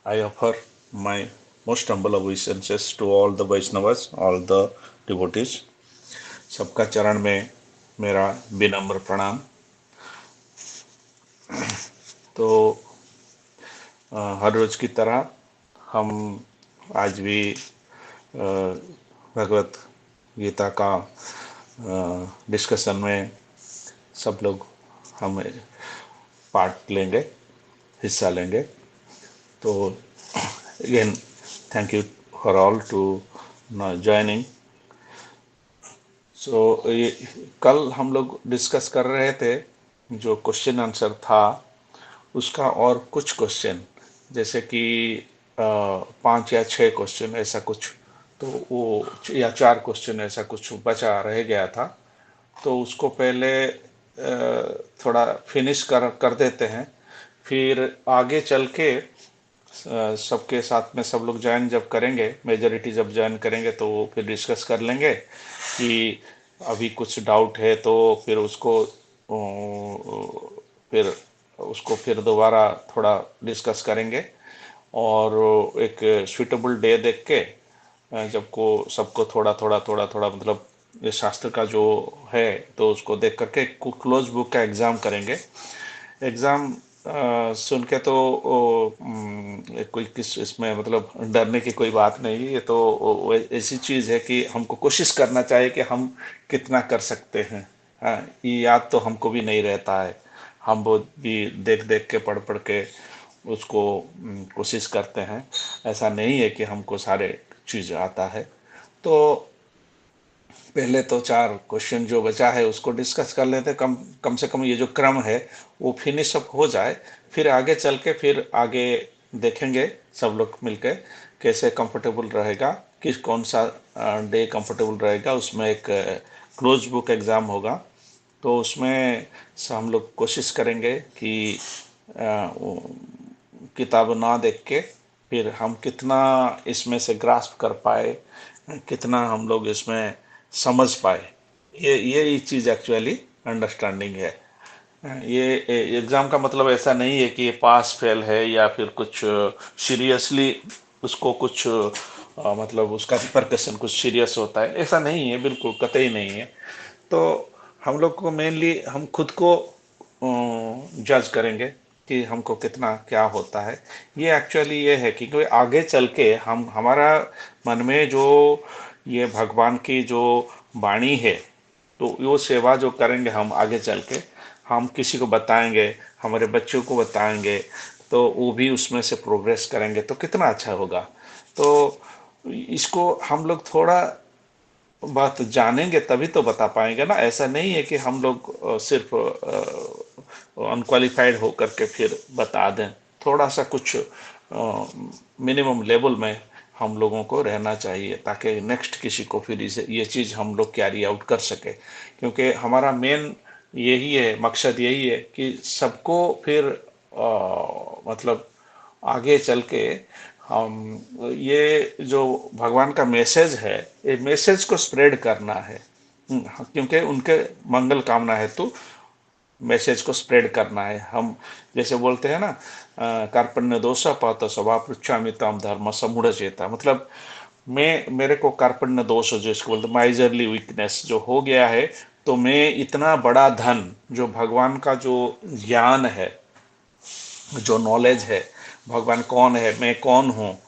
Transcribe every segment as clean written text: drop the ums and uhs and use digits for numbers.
I offer my most humble obeisances to all the Vaishnavas, all the devotees. सबका चरण में मेरा विनम्र प्रणाम। तो हर रोज की तरह हम आज भी भगवत गीता का डिस्कशन में सब लोग हम पार्ट लेंगे, हिस्सा लेंगे। तो again thank you for all to joining. ये कल हम लोग डिस्कस कर रहे थे, जो क्वेश्चन आंसर था उसका और कुछ क्वेश्चन, जैसे कि 5 या 6 क्वेश्चन ऐसा कुछ, तो वो या 4 क्वेश्चन ऐसा कुछ बचा रह गया था। तो उसको पहले थोड़ा फिनिश कर कर देते हैं, फिर आगे चल के सबके साथ में सब लोग ज्वाइन जब करेंगे, मेजोरिटी जब ज्वाइन करेंगे तो फिर डिस्कस कर लेंगे कि अभी कुछ डाउट है तो फिर फिर दोबारा थोड़ा डिस्कस करेंगे। और एक सुइटेबल डे देख के जब को सबको थोड़ा थोड़ा थोड़ा थोड़ा मतलब ये शास्त्र का जो है तो उसको देख करके क्लोज बुक का एग्ज़ाम करेंगे। एग्ज़ाम सुन के तो कोई किस इसमें मतलब डरने की कोई बात नहीं। ये तो ऐसी चीज़ है कि हमको कोशिश करना चाहिए कि हम कितना कर सकते हैं। हाँ, ये याद तो हमको भी नहीं रहता है। हम वो भी देख देख के पढ़ पढ़ के उसको कोशिश करते हैं। ऐसा नहीं है कि हमको सारे चीज़ आता है। तो पहले तो 4 क्वेश्चन जो बचा है उसको डिस्कस कर लेते हैं। कम कम से कम ये जो क्रम है वो फिनिश अप हो जाए, फिर आगे चल के फिर आगे देखेंगे सब लोग मिलके कैसे कंफर्टेबल रहेगा, किस कौन सा डे कंफर्टेबल रहेगा। उसमें एक क्लोज बुक एग्ज़ाम होगा, तो उसमें हम लोग कोशिश करेंगे कि किताब ना देख के फिर हम कितना इसमें से ग्रास्प कर पाए, कितना हम लोग इसमें समझ पाए। ये चीज़ एक्चुअली अंडरस्टैंडिंग है। ये एग्ज़ाम का मतलब ऐसा नहीं है कि ये पास फेल है या फिर कुछ सीरियसली उसको कुछ मतलब उसका रिपरकशन कुछ सीरियस होता है, ऐसा नहीं है, बिल्कुल कतई नहीं है। तो हम लोग को मेनली हम खुद को जज करेंगे कि हमको कितना क्या होता है। ये एक्चुअली ये है कि कोई आगे चल के हम हमारा मन में जो ये भगवान की जो वाणी है, तो वो सेवा जो करेंगे हम आगे चल के, हम किसी को बताएंगे, हमारे बच्चों को बताएंगे, तो वो भी उसमें से प्रोग्रेस करेंगे तो कितना अच्छा होगा। तो इसको हम लोग थोड़ा बात जानेंगे तभी तो बता पाएंगे ना। ऐसा नहीं है कि हम लोग सिर्फ अनक्वालिफाइड होकर के फिर बता दें। थोड़ा सा कुछ मिनिमम लेवल में हम लोगों को रहना चाहिए ताकि नेक्स्ट किसी को फिर इसे ये चीज़ हम लोग कैरी आउट कर सके। क्योंकि हमारा मेन यही है, मकसद यही है कि सबको फिर मतलब आगे चल के हम ये जो भगवान का मैसेज है, ये मैसेज को स्प्रेड करना है। क्योंकि उनके मंगल कामना है तो मैसेज को स्प्रेड करना है। हम जैसे बोलते हैं ना, कार्पण्य दोषा पात स्वभाव पृच्छामि ताम धर्म समूढ़ चेता, मतलब मैं मेरे को कार्पण्य दोष जो इसको बोलते माइजरली वीकनेस जो हो गया है, तो मैं इतना बड़ा धन जो भगवान का जो ज्ञान है, जो नॉलेज है, भगवान कौन है, मैं कौन हूँ,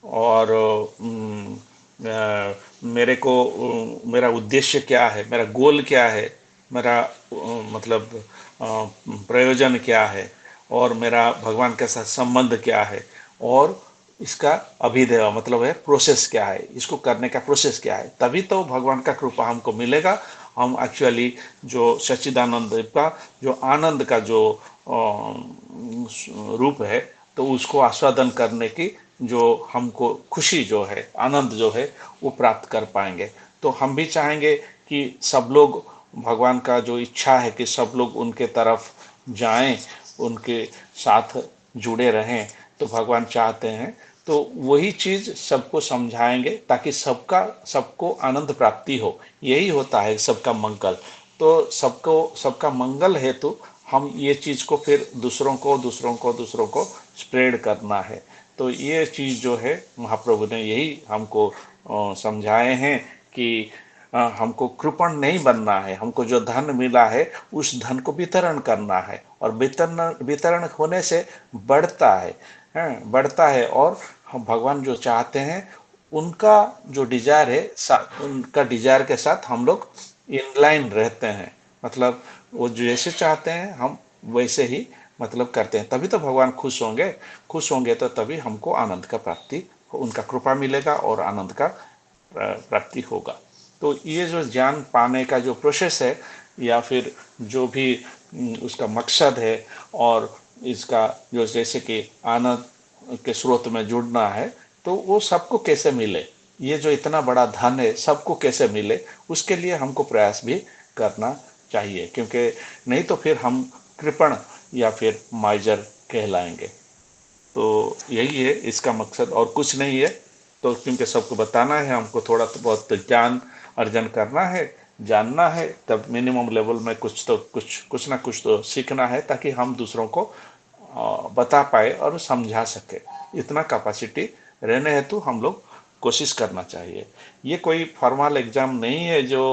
और मेरे को मेरा उद्देश्य क्या है, मेरा गोल क्या है, मेरा मतलब प्रयोजन क्या है, और मेरा भगवान के साथ संबंध क्या है, और इसका अभिदेव मतलब है प्रोसेस क्या है, इसको करने का प्रोसेस क्या है, तभी तो भगवान का कृपा हमको मिलेगा। हम एक्चुअली जो सच्चिदानंद का जो आनंद का जो रूप है, तो उसको आस्वादन करने की जो हमको खुशी जो है, आनंद जो है, वो प्राप्त कर पाएंगे। तो हम भी चाहेंगे कि सब लोग भगवान का जो इच्छा है कि सब लोग उनके तरफ जाएं, उनके साथ जुड़े रहें, तो भगवान चाहते हैं। तो वही चीज़ सबको समझाएंगे ताकि सबको आनंद प्राप्ति हो। यही होता है सबका मंगल। तो सबको सबका मंगल हेतु हम ये चीज़ को फिर दूसरों को स्प्रेड करना है। तो ये चीज जो है महाप्रभु ने यही हमको समझाए हैं कि हमको कृपण नहीं बनना है, हमको जो धन मिला है उस धन को वितरण करना है, और वितरण वितरण होने से बढ़ता है, बढ़ता है। और हम भगवान जो चाहते हैं उनका जो डिजायर है, उनका डिजायर के साथ हम लोग इनलाइन रहते हैं। मतलब वो जैसे चाहते हैं हम वैसे ही मतलब करते हैं, तभी तो भगवान खुश होंगे। खुश होंगे तो तभी हमको आनंद का प्राप्ति, उनका कृपा मिलेगा और आनंद का प्राप्ति होगा। तो ये जो ज्ञान पाने का जो प्रोसेस है, या फिर जो भी उसका मकसद है, और इसका जो जैसे कि आनंद के स्रोत में जुड़ना है, तो वो सबको कैसे मिले, ये जो इतना बड़ा धन है सबको कैसे मिले, उसके लिए हमको प्रयास भी करना चाहिए, क्योंकि नहीं तो फिर हम कृपण या फिर माइजर कहलाएंगे। तो यही है इसका मकसद, और कुछ नहीं है। तो क्योंकि सबको बताना है, हमको थोड़ा तो बहुत ज्ञान अर्जन करना है, जानना है, तब मिनिमम लेवल में कुछ तो कुछ ना कुछ तो सीखना है, ताकि हम दूसरों को बता पाए और समझा सके। इतना कैपेसिटी रहने हेतु हम लोग कोशिश करना चाहिए। ये कोई फॉर्मल एग्जाम नहीं है जो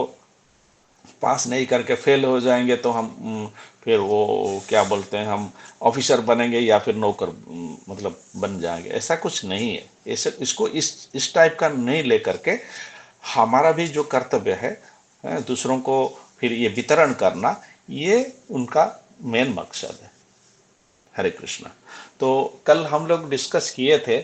पास नहीं करके फेल हो जाएंगे तो हम फिर वो क्या बोलते हैं, हम ऑफिसर बनेंगे या फिर नौकर मतलब बन जाएंगे। ऐसा कुछ नहीं है। ऐसे इसको इस टाइप का नहीं लेकर के हमारा भी जो कर्तव्य है, दूसरों को फिर ये वितरण करना, ये उनका मेन मकसद है। हरे कृष्णा। तो कल हम लोग डिस्कस किए थे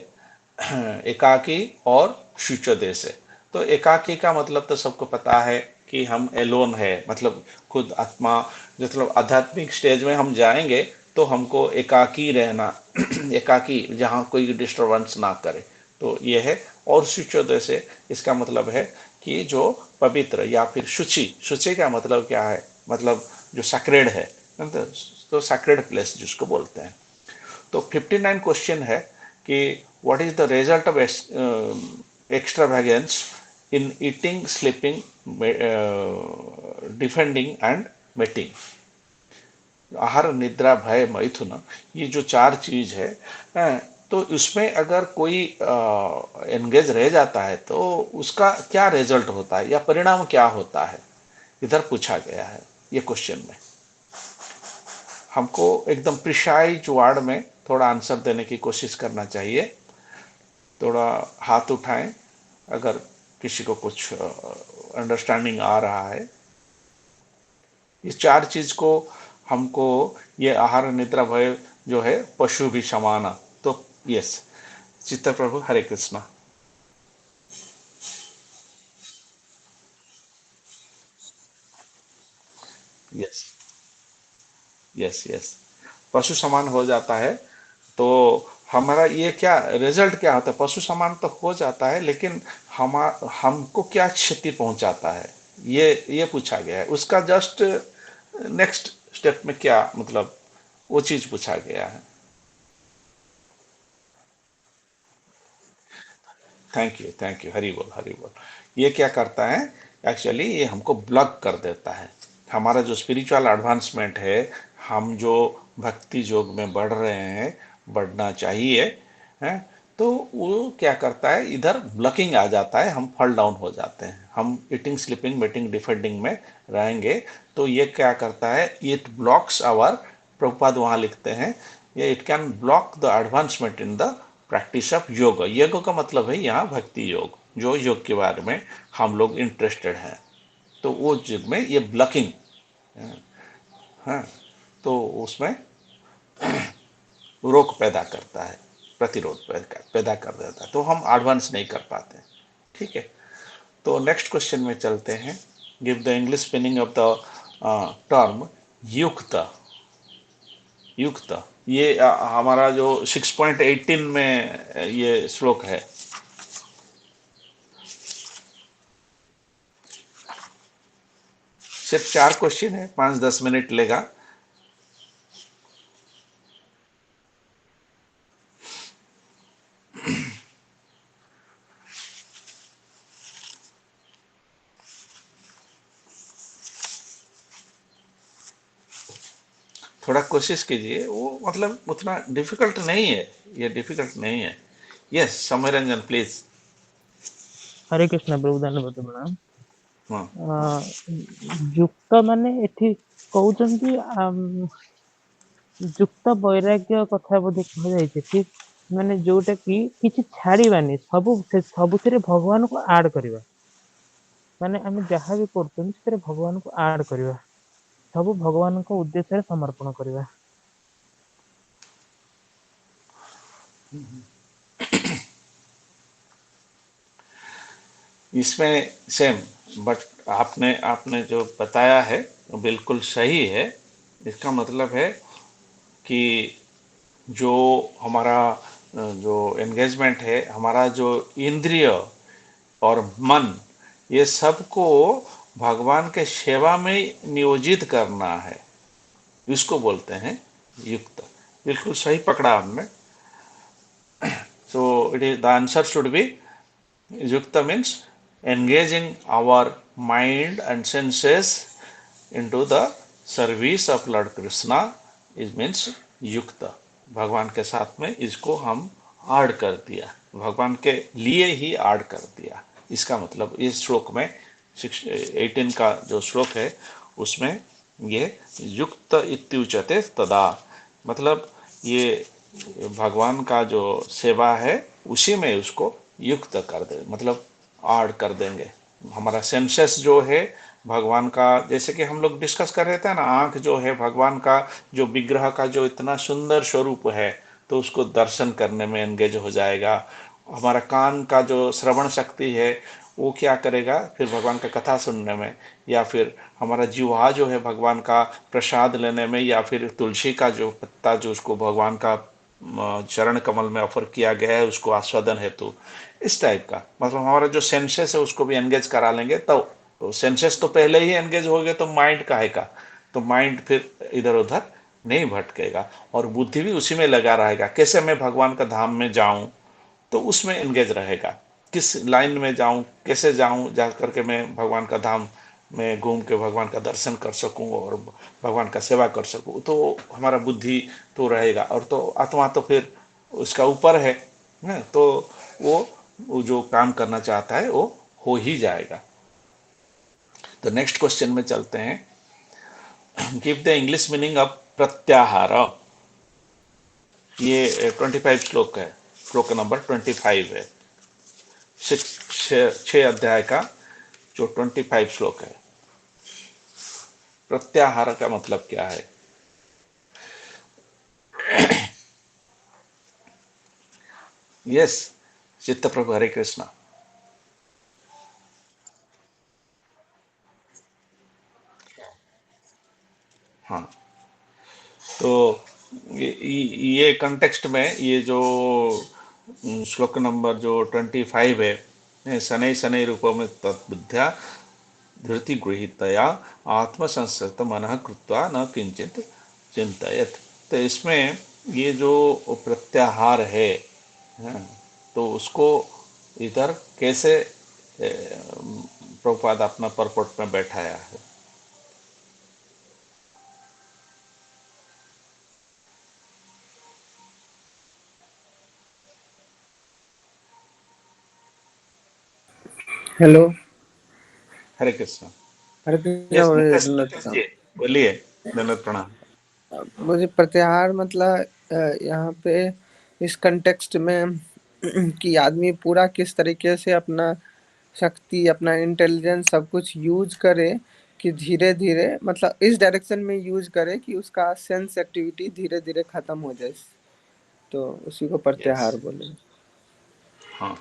एकाकी और शुचोदय से। तो एकाकी का मतलब तो सबको पता है कि हम एलोन है, मतलब खुद आत्मा, मतलब आध्यात्मिक स्टेज में हम जाएंगे तो हमको एकाकी रहना एकाकी, जहाँ कोई डिस्टरबेंस ना करे, तो ये है। और शुचोदय से इसका मतलब है कि जो पवित्र या फिर शुचि, शुचि का मतलब क्या है, मतलब जो सैक्रेड है, तो सैक्रेड प्लेस जिसको बोलते हैं। तो 59 क्वेश्चन है कि what is the result of extravagance in eating, sleeping, defending and mating. आहार, निद्रा, भय, मैथुन, ये जो चार चीज है, तो उसमें अगर कोई एंगेज रह जाता है तो उसका क्या रिजल्ट होता है या परिणाम क्या होता है, इधर पूछा गया है ये क्वेश्चन में। हमको एकदम प्रिसाइज वर्ड में थोड़ा आंसर देने की कोशिश करना चाहिए। थोड़ा हाथ उठाएं अगर किसी को कुछ अंडरस्टैंडिंग आ रहा है। इस चार चीज को हमको, ये आहार, निद्रा, भय जो है पशु भी समाना। तो यस, चित्त प्रभु, हरे कृष्णा। यस, यस, यस, पशु समान हो जाता है। तो हमारा ये क्या रिजल्ट क्या होता है, पशु समान तो हो जाता है, लेकिन हम हमको क्या क्षति पहुंचाता है, ये पूछा गया है। उसका जस्ट नेक्स्ट स्टेप में क्या मतलब, वो चीज पूछा गया है। थैंक यू, हरी बोल, हरी बोल। ये क्या करता है, एक्चुअली ये हमको ब्लॉक कर देता है। हमारा जो स्पिरिचुअल एडवांसमेंट है, हम जो भक्ति योग में बढ़ रहे हैं, बढ़ना चाहिए, हैं, तो वो क्या करता है, इधर ब्लॉकिंग आ जाता है, हम फॉल डाउन हो जाते हैं। हम ईटिंग, स्लीपिंग, मीटिंग, डिफेंडिंग में रहेंगे, तो ये क्या करता है, इट ब्लॉक्स आवर, प्रभुपाद वहां लिखते हैं, ये it can block the advancement in the practice of योग। योग का मतलब है यहाँ भक्ति योग, जो योग के बारे में हम लोग इंटरेस्टेड हैं। तो वो योग में ये ब्लॉकिंग है, तो उसमें रोक पैदा करता है, प्रतिरोध पैदा कर देता है, तो हम एडवांस नहीं कर पाते। ठीक है। तो नेक्स्ट क्वेश्चन में चलते हैं। Give the English spelling of the term युक्त। युक्त, ये हमारा जो 6.18 में ये श्लोक है। सिर्फ चार क्वेश्चन है, 5-10 मिनट लेगा। थोड़ा कोशिश कीजिए, वो मतलब उतना डिफिकल्ट नहीं है, ये डिफिकल्ट नहीं है। यस, समय रंजन प्लीज। हरे कृष्ण प्रभु धन्यवाद प्रणाम। ହଁ ଯୁକ୍ତ ମାନେ ଏଠି କହୁଛନ୍ତି ଯୁକ୍ତ ବୈରାଗ୍ୟ କଥା ବୋଧେ କୁହାଯାଇଛି ଏଠି। ମାନେ ଯୋଉଟା କି କିଛି ଛାଡିବାନି, ସବୁଥିରେ ଭଗବାନଙ୍କୁ ଆଡ କରିବା। ମାନେ ଆମେ ଯାହା ବି କରୁଛନ୍ତି ସେଥିରେ ଭଗବାନଙ୍କୁ ଆଡ କରିବା, ସବୁ ଭଗବାନଙ୍କ ଉଦ୍ଦେଶ୍ୟରେ ସମର୍ପଣ କରିବା। इसमें सेम, बट आपने आपने जो बताया है वो बिल्कुल सही है। इसका मतलब है कि जो हमारा जो एंगेजमेंट है, हमारा जो इंद्रिय और मन, ये सबको भगवान के सेवा में नियोजित करना है, इसको बोलते हैं युक्त। बिल्कुल सही पकड़ा हमने। So it is the answer should be yukta means engaging our mind and senses into the service of Lord Krishna is means yukta। भगवान के साथ में इसको हम आड़ कर दिया, भगवान के लिए ही आड़ कर दिया। इसका मतलब इस श्लोक में 18 का जो श्लोक है उसमें ये युक्त इत्युच्यते तदा, मतलब ये भगवान का जो सेवा है उसी में उसको युक्त कर दे, मतलब आड़ कर देंगे। हमारा सेंसेस जो है भगवान का, जैसे कि हम लोग डिस्कस कर रहे थे ना, आंख जो है भगवान का, जो विग्रह का जो इतना सुंदर स्वरूप है, तो उसको दर्शन करने में एंगेज हो जाएगा। हमारा कान का जो श्रवण शक्ति है वो क्या करेगा फिर भगवान का कथा सुनने में, या फिर हमारा जीवा जो है भगवान का प्रसाद लेने में, या फिर तुलसी का जो पत्ता जो उसको भगवान का चरण कमल में ऑफर किया गया है उसको आस्वादन हेतु, इस टाइप का। मतलब हमारा जो सेंसेस है उसको भी एंगेज करा लेंगे, तो सेंसेस तो पहले ही एंगेज हो गए, तो माइंड काहे का, तो माइंड फिर इधर उधर नहीं भटकेगा और बुद्धि भी उसी में लगा रहेगा, कैसे मैं भगवान का धाम में जाऊं, तो उसमें एंगेज रहेगा। किस लाइन में जाऊं, कैसे जाऊं, जा करके मैं भगवान का धाम में घूम के भगवान का दर्शन कर सकूं और भगवान का सेवा कर सकूं, तो हमारा बुद्धि तो रहेगा, और तो आत्मा तो फिर उसका ऊपर है ना, तो वो जो काम करना चाहता है वो हो ही जाएगा। तो नेक्स्ट क्वेश्चन में चलते हैं। Give the English meaning of प्रत्याहार। ये 25 श्लोक है, श्लोक नंबर 25 है, 6 अध्याय का जो 25 श्लोक है। प्रत्याहार का मतलब क्या है? यस, चित्त प्रभु, हरे कृष्णा। हाँ, तो ये कंटेक्स्ट में ये जो श्लोक नंबर जो 25 है, शनै शनै रूपों में तद्बुद्ध्या धृति गृहीतया आत्मसंसक्त मन कृत्वा न किंचित चिंतयत। तो इसमें ये जो प्रत्याहार है, हाँ, तो उसको इधर कैसे प्रभुपाद अपना परपट में बैठाया है? हेलो। हरे कृष्ण। हरे कृष्णा यस मुझे नीरज, दंडवत नीरज प्रणाम। जी बोलिए। धन्यवाद, प्रणाम। मुझे प्रत्याहार मतलब यहाँ पे इस कंटेक्स्ट में कि आदमी पूरा किस तरीके से अपना शक्ति, अपना इंटेलिजेंस सब कुछ यूज करे, कि धीरे धीरे मतलब इस डायरेक्शन में यूज करे कि उसका सेंस एक्टिविटी धीरे धीरे खत्म हो जाए, तो उसी को यस, प्रत्याहार बोले। हाँ,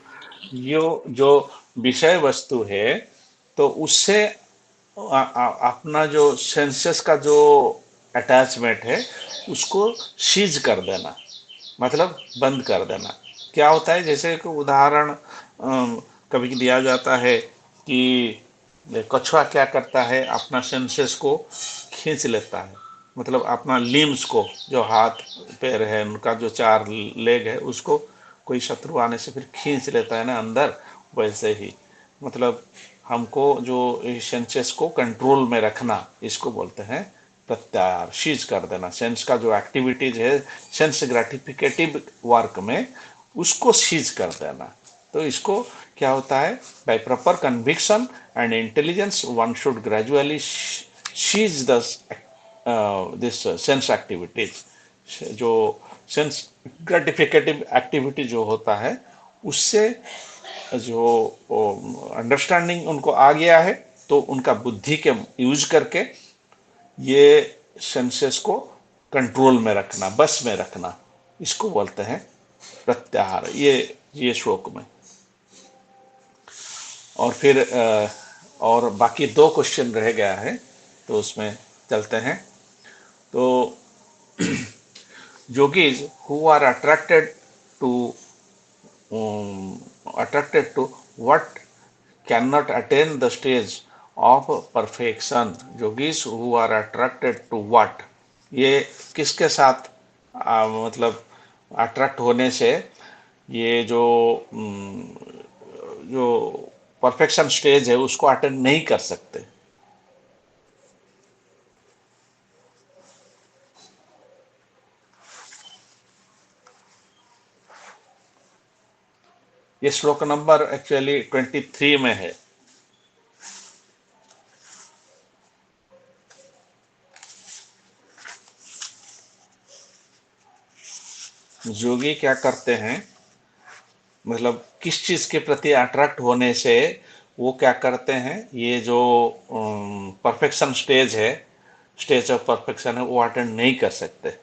यो जो विषय वस्तु है, तो उससे अपना जो सेंसेस का जो अटैचमेंट है उसको सीज कर देना, मतलब बंद कर देना। क्या होता है, जैसे एक उदाहरण कभी दिया जाता है कि कछुआ क्या करता है, अपना सेंसेस को खींच लेता है, मतलब अपना लिम्स को, जो हाथ पैर है उनका जो 4 लेग है उसको कोई शत्रु आने से फिर खींच लेता है ना अंदर, वैसे ही मतलब हमको जो सेंसेस को कंट्रोल में रखना, इसको बोलते हैं प्रत्याहार, सीज कर देना। सेंस का जो एक्टिविटीज है, सेंस ग्रेटिफिकेटिव वर्क में उसको सीज कर देना। तो इसको क्या होता है, by proper conviction and intelligence one should gradually cease the this sense activities. जो सेंस ग्रेटिफिकेटिव एक्टिविटी जो होता है, उससे जो अंडरस्टैंडिंग उनको आ गया है, तो उनका बुद्धि के यूज करके ये सेंसेस को कंट्रोल में रखना, बस में रखना, इसको बोलते हैं प्रत्याहार। ये श्लोक में। और फिर और बाकी दो क्वेश्चन रह गया है, तो उसमें चलते हैं। तो yogis who are to attracted to what cannot attain the stage of perfection, yogis who are attracted to what, ये किसके साथ मतलब अट्रैक्ट होने से ये जो परफेक्शन स्टेज है उसको अटेंड नहीं कर सकते। ये श्लोक नंबर एक्चुअली 23 में है। योगी क्या करते हैं, मतलब किस चीज के प्रति अट्रैक्ट होने से वो क्या करते हैं, ये जो परफेक्शन स्टेज है, स्टेज ऑफ परफेक्शन है, वो अटेंड नहीं कर सकते।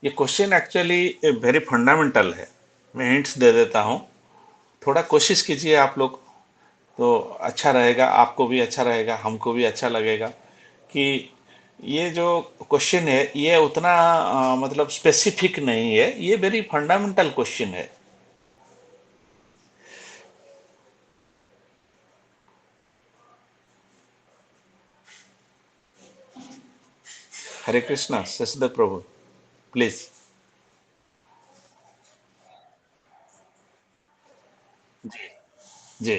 ये क्वेश्चन एक्चुअली वेरी फंडामेंटल है। मैं हिंट्स दे देता हूँ, थोड़ा कोशिश कीजिए आप लोग, तो अच्छा रहेगा, आपको भी अच्छा रहेगा, हमको भी अच्छा लगेगा कि ये जो क्वेश्चन है ये उतना मतलब स्पेसिफिक नहीं है, ये वेरी फंडामेंटल क्वेश्चन है। हरे कृष्णा, शशिधर प्रभु, प्लीज। जी जी।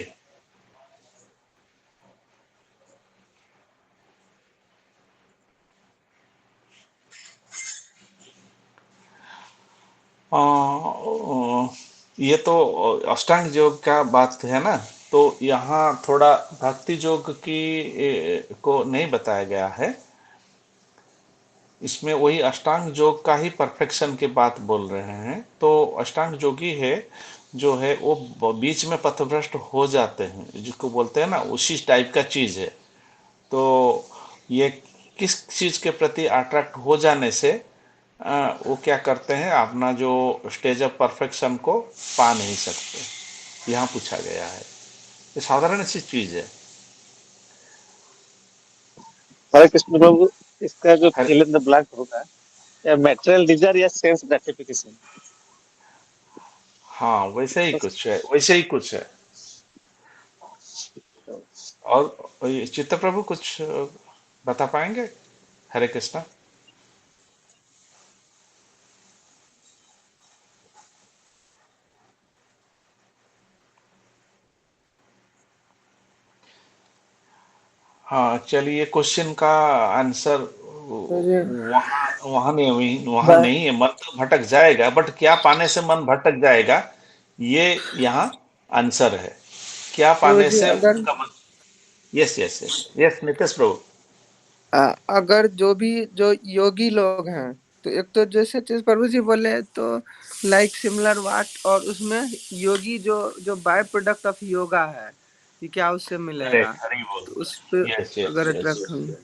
अ, ये तो अष्टांग योग का बात है ना, तो यहाँ थोड़ा भक्ति योग की को नहीं बताया गया है। इसमें वही अष्टांग योग का ही परफेक्शन की बात बोल रहे हैं। तो अष्टांग योगी है जो है वो बीच में पथभ्रष्ट हो जाते हैं, जिसको बोलते हैं ना, उसी टाइप का चीज है। तो ये किस चीज के प्रति अट्रैक्ट हो जाने से वो क्या करते हैं, अपना जो स्टेज ऑफ परफेक्शन को पा नहीं सकते, यहाँ पूछा गया है। ये साधारण सी चीज है। हरे कृष्ण प्रभु, इसका जो हर फिल इन द ब्लैंक होगा, या मेटेरियल डिजायर या सेंस ग्रेटिफिकेशन। हाँ, वैसे ही कुछ है, वैसे ही कुछ है। और ये चित्त प्रभु कुछ बता पाएंगे? हरे कृष्णा। हाँ, चलिए, क्वेश्चन का आंसर तो ये वहाँ वहाँ नहीं है। मन तो भटक जाएगा, बट क्या पाने से मन भटक जाएगा, ये यहाँ आंसर है। क्या तो पाने जी से अगर उनका मन। Yes yes yes yes, Nitesh Prabhu. अगर जो भी जो योगी लोग हैं, तो एक तो जैसे चीज प्रभु जी बोले, तो लाइक सिमिलर वाट, और उसमें योगी जो जो बाय प्रोडक्ट ऑफ योगा है, कि क्या उससे मिलेगा, करेक्ट, हरी बोल। तो उस पे यस यस अगर यस अट्रैक्ट होंगे।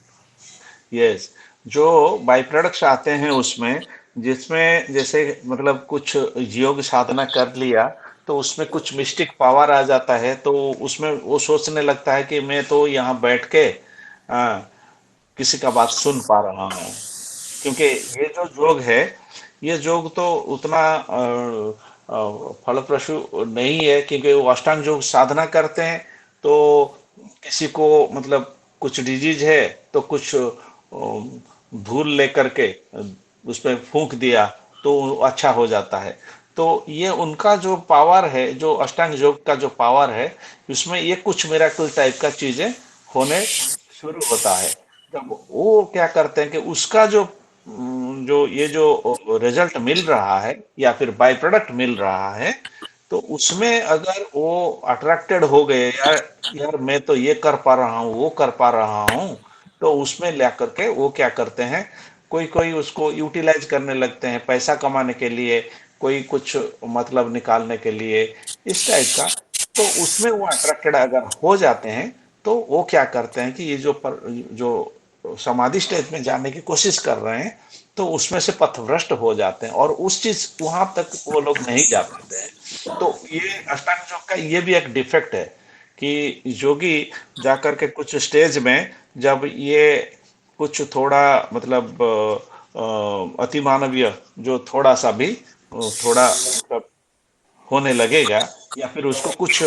यस। जो बाई प्रोडक्ट्स आते हैं उसमें, जिसमें जैसे मतलब कुछ योग साधना कर लिया, तो उसमें कुछ मिस्टिक पावर आ जाता है, तो उसमें वो सोचने लगता है कि मैं तो यहाँ बैठ के आ, किसी का बात सुन पा रहा हूँ। क्योंकि ये जो योग है, ये योग तो उतना फलप्रसू नहीं है, क्योंकि वो अष्टांग योग साधना करते हैं। तो किसी को मतलब कुछ डिजीज है, तो कुछ धूल लेकर के उसमें फूंक दिया, तो अच्छा हो जाता है। तो ये उनका जो पावर है, जो अष्टांग योग का जो पावर है, उसमें ये कुछ मिराकल टाइप का चीजें होने शुरू होता है। जब वो क्या करते हैं कि उसका जो ये जो रिजल्ट मिल रहा है या फिर बाय प्रोडक्ट मिल रहा है, तो उसमें अगर वो अट्रैक्टेड हो गए, यार यार मैं तो ये कर पा रहा हूँ, वो कर पा रहा हूँ, तो उसमें ला करके वो क्या करते हैं, कोई कोई उसको यूटिलाइज करने लगते हैं पैसा कमाने के लिए, कोई कुछ मतलब निकालने के लिए, इस टाइप का। तो उसमें वो अट्रैक्टेड अगर हो जाते हैं, तो वो क्या करते हैं कि ये जो समाधि स्टेज में जाने की कोशिश कर रहे हैं, तो उसमें से पथभ्रष्ट हो जाते हैं और उस चीज वहां तक वो लोग नहीं जा पाते हैं। तो ये अष्टांग योग का ये भी एक डिफेक्ट है कि योगी जाकर के कुछ स्टेज में, जब ये कुछ थोड़ा मतलब अतिमानवीय जो थोड़ा सा भी थोड़ा मतलब होने लगेगा, या फिर उसको कुछ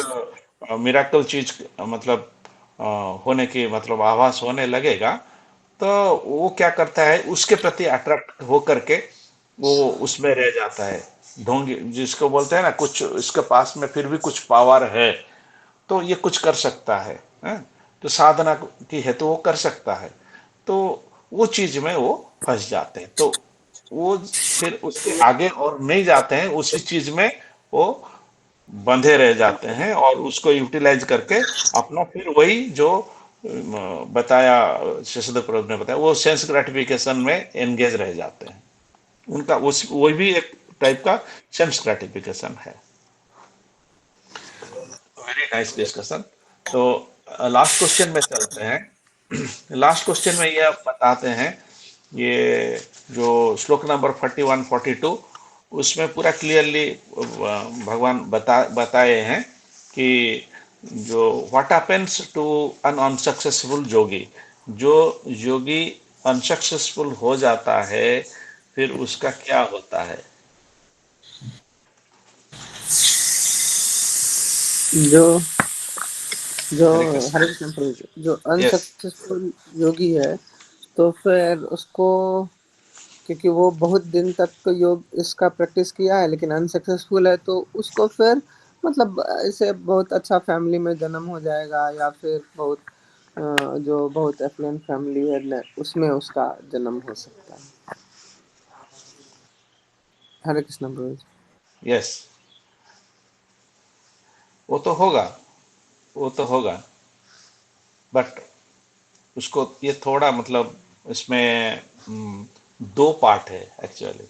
मिराकल चीज मतलब अ, होने की मतलब आभास होने लगेगा, तो वो क्या करता है, उसके प्रति अट्रैक्ट होकर के वो उसमें रह जाता है। ढोंगी जिसको बोलते हैं ना, कुछ इसके पास में फिर भी कुछ पावर है, तो ये कुछ कर सकता है, हैं? तो साधना की है तो वो कर सकता है, तो वो चीज में वो फंस जाते हैं। तो वो फिर उसके आगे और नहीं जाते हैं, उसी चीज में वो बंधे रह जाते हैं और उसको यूटिलाइज करके अपना फिर वही जो बताया, शशद प्रभु ने बताया, वो सेंस ग्रेटिफिकेशन में एंगेज रह जाते हैं। उनका उस वो भी एक टाइप का सेंस ग्रेटिफिकेशन है। Very nice discussion. तो लास्ट क्वेश्चन में चलते हैं। लास्ट क्वेश्चन में ये आप बताते हैं, ये जो श्लोक नंबर 41-42, उसमें पूरा क्लियरली भगवान बताए हैं कि जो what happens to un unsuccessful jogi, जो योगी अनसक्सेसफुल हो जाता है, फिर उसका क्या होता है। जो जो हरे कृष्ण। हरे कृष्ण प्रभु जी, जो यस। अनसक्सेसफुल योगी है, तो फिर उसको, क्योंकि वो बहुत दिन तक तो योग इसका प्रैक्टिस किया है लेकिन अनसक्सेसफुल है, तो उसको फिर मतलब ऐसे बहुत अच्छा फैमिली में जन्म हो जाएगा, या फिर बहुत जो बहुत एफ्लुएंट फैमिली है उसमें उसका जन्म हो सकता है। हरे कृष्ण प्रभु जी। यस, वो तो होगा, वो तो होगा, बट उसको ये थोड़ा मतलब इसमें दो पार्ट है एक्चुअली।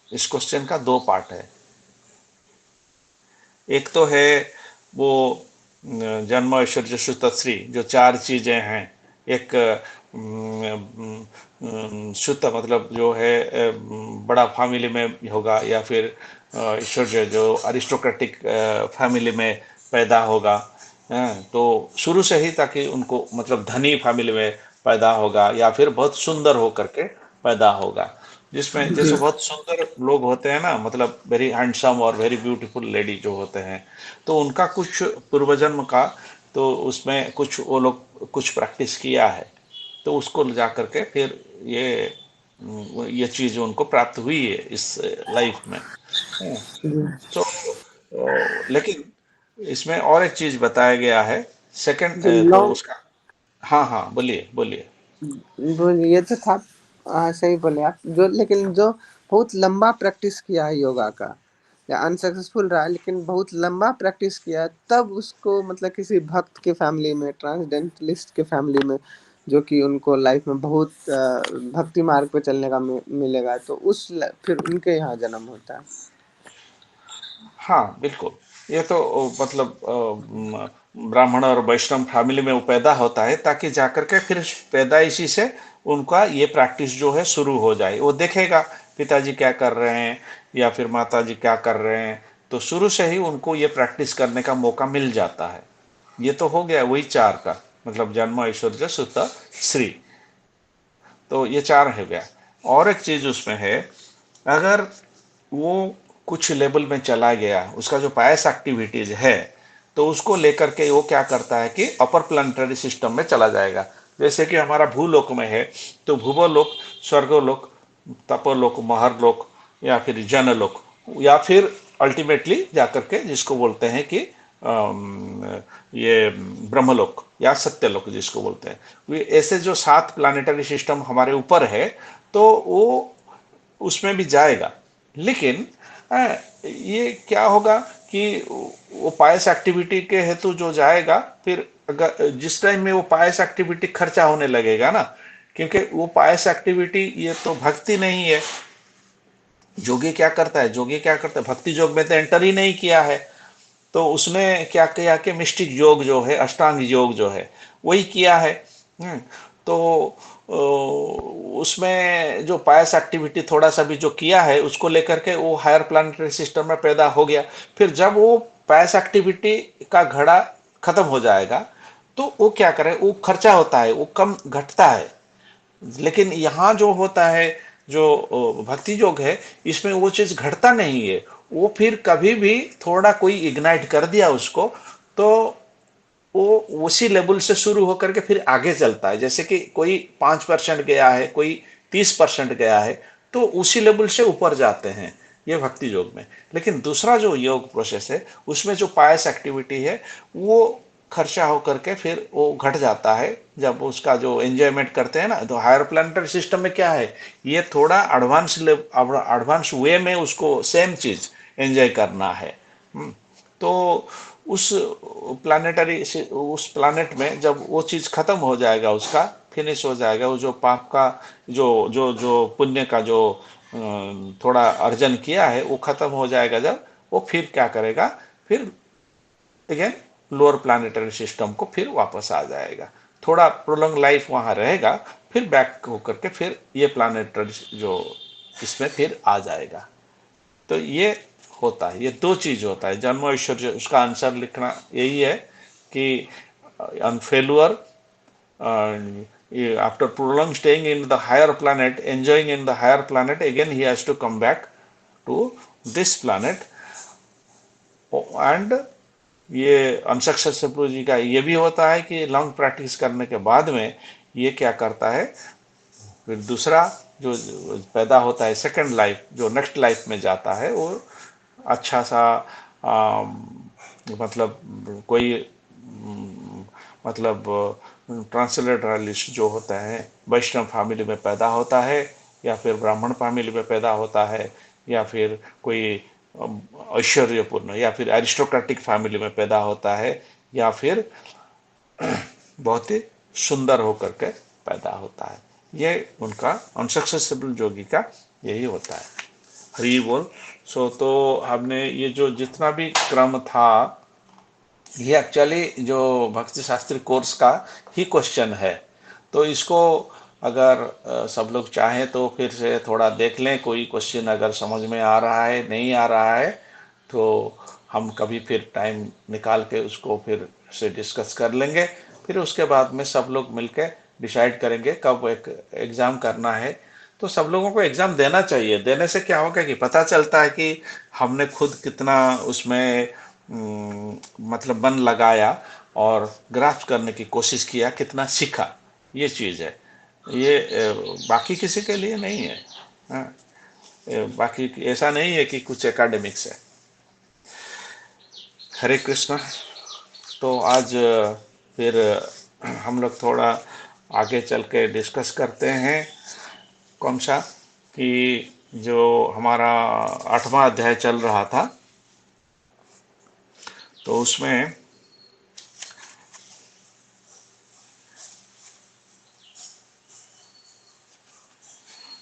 इस क्वेश्चन का दो पार्ट है। एक तो है वो जन्म ऐश्वर्य सुत श्री, जो चार चीजें हैं। एक सुत मतलब जो है बड़ा फैमिली में होगा, या फिर ऐश्वर्य जो अरिस्टोक्रेटिक फैमिली में पैदा होगा। तो शुरू से ही, ताकि उनको मतलब धनी फैमिली में पैदा होगा, या फिर बहुत सुंदर होकर के पैदा होगा, जिसमें जी जैसे बहुत सुंदर लोग होते हैं ना, मतलब वेरी हैंडसम और वेरी ब्यूटीफुल लेडी जो होते हैं, तो उनका कुछ पूर्वजन्म का, तो उसमें कुछ वो लोग कुछ प्रैक्टिस किया है, तो उसको ले जा करके फिर ये चीज उनको प्राप्त हुई है इस लाइफ में। जी। तो लेकिन इसमें और एक चीज बताया गया है, सेकंड, जो तो लॉन्ग, उसका। हाँ हाँ, बोलिए बोलिए। वो ये तो था। हाँ सही बोले आप। जो लेकिन जो बहुत लंबा प्रैक्टिस किया है योगा का, या अनसक्सेसफुल रहा है लेकिन बहुत लंबा प्रैक्टिस किया है, तब उसको मतलब किसी भक्त के फैमिली में, ट्रांसडेंटलिस्ट के फैमिली में, जो कि उनको लाइफ में बहुत भक्ति मार्ग पे चलने का मिलेगा, तो फिर उनके यहाँ जन्म होता है। हाँ बिल्कुल। ये तो मतलब ब्राह्मण और वैष्णव फैमिली में वो पैदा होता है, ताकि जाकर के फिर पैदाइशी से उनका ये प्रैक्टिस जो है शुरू हो जाए। वो देखेगा पिताजी क्या कर रहे हैं, या फिर माता जी क्या कर रहे हैं, तो शुरू से ही उनको ये प्रैक्टिस करने का मौका मिल जाता है। ये तो हो गया वही चार का, मतलब जन्म ऐश्वर्य सुत श्री, तो ये चार हो गया। और एक चीज उसमें है, अगर वो कुछ लेवल में चला गया, उसका जो पायस एक्टिविटीज है, तो उसको लेकर के वो क्या करता है कि अपर प्लानिटरी सिस्टम में चला जाएगा। जैसे कि हमारा भूलोक में है, तो भूवोलोक, स्वर्गलोक, तपोलोक, महरलोक या फिर जनलोक, या फिर अल्टीमेटली जाकर के जिसको बोलते हैं कि ये ब्रह्मलोक या सत्यलोक जिसको बोलते हैं। वे ऐसे जो 7 प्लानिटरी सिस्टम हमारे ऊपर है, तो वो उसमें भी जाएगा। लेकिन ये क्या होगा कि वो पायस एक्टिविटी के हेतु जो जाएगा, फिर अगर जिस टाइम में वो पायस एक्टिविटी खर्चा होने लगेगा ना, क्योंकि वो पायस एक्टिविटी ये तो भक्ति नहीं है। जोगी क्या करता है, जोगी क्या करता है, भक्ति योग में तो एंटर ही नहीं किया है, तो उसने क्या किया कि मिस्टिक योग जो है, अष्टांग योग जो है, वही किया है। तो उसमें जो पायस एक्टिविटी थोड़ा सा भी जो किया है, उसको लेकर के वो हायर प्लानिटरी सिस्टम में पैदा हो गया। फिर जब वो पायस एक्टिविटी का घड़ा खत्म हो जाएगा, तो वो क्या करे, वो खर्चा होता है, वो कम घटता है। लेकिन यहाँ जो होता है, जो भक्ति योग है, इसमें वो चीज घटता नहीं है। वो फिर कभी भी थोड़ा कोई इग्नाइट कर दिया उसको, तो वो उसी लेवल से शुरू होकर के फिर आगे चलता है। जैसे कि कोई 5% गया है, कोई 30% गया है, तो उसी लेवल से ऊपर जाते हैं ये भक्ति योग में। लेकिन दूसरा जो योग प्रोसेस है, उसमें जो पायस एक्टिविटी है, वो खर्चा होकर के फिर वो घट जाता है। जब उसका जो एंजॉयमेंट करते हैं ना, तो हायर प्लानिटरी सिस्टम में क्या है, ये थोड़ा एडवांस वे में उसको सेम चीज एंजॉय करना है। तो उस उस प्लानेट में जब वो चीज खत्म हो जाएगा, उसका फिनिश हो जाएगा, वो जो पाप का जो जो जो पुण्य का जो थोड़ा अर्जन किया है, वो खत्म हो जाएगा। जब वो फिर क्या करेगा, फिर अगेन लोअर प्लानिटरी सिस्टम को फिर वापस आ जाएगा। थोड़ा प्रोलॉन्ग लाइफ वहां रहेगा, फिर बैक होकर के फिर ये प्लानिटरी जो इसमें फिर आ जाएगा। तो ये होता है, ये दो चीज होता है। जन्म ऐश्वर्य, उसका आंसर लिखना यही है कि on failure, after prolonged staying in the higher planet, enjoying in the higher planet, again he has to come back to this planet. And ये अनसक्सेसफुल जी का ये भी होता है कि लॉन्ग प्रैक्टिस करने के बाद में ये क्या करता है, फिर दूसरा जो पैदा होता है, सेकंड लाइफ, जो नेक्स्ट लाइफ में जाता है, वो अच्छा सा मतलब कोई मतलब ट्रांसलेटरलिस्ट जो होता है, वैष्णव फैमिली में पैदा होता है, या फिर ब्राह्मण फैमिली में पैदा होता है, या फिर कोई ऐश्वर्यपूर्ण या फिर एरिस्टोक्रेटिक फैमिली में पैदा होता है, या फिर बहुत ही सुंदर होकर के पैदा होता है। ये उनका अनसक्सेसफुल जोगी का यही होता है। हरी बोल। सो तो हमने ये जो जितना भी क्रम था, ये एक्चुअली जो भक्ति शास्त्री कोर्स का ही क्वेश्चन है। तो इसको अगर सब लोग चाहें तो फिर से थोड़ा देख लें, कोई क्वेश्चन अगर समझ में आ रहा है, नहीं आ रहा है, तो हम कभी फिर टाइम निकाल के उसको फिर से डिस्कस कर लेंगे। फिर उसके बाद में सब लोग मिलकर डिसाइड करेंगे कब एक एग्ज़ाम करना है। तो सब लोगों को एग्ज़ाम देना चाहिए। देने से क्या होगा कि पता चलता है कि हमने खुद कितना उसमें मतलब मन लगाया और ग्रास्प करने की कोशिश किया, कितना सीखा, ये चीज़ है। ये बाकी किसी के लिए नहीं है। हाँ, बाकी ऐसा नहीं है कि कुछ एकेडमिक्स है। हरे कृष्णा। तो आज फिर हम लोग थोड़ा आगे चल के डिस्कस करते हैं। कौन सा कि जो हमारा 8वां अध्याय चल रहा था, तो उसमें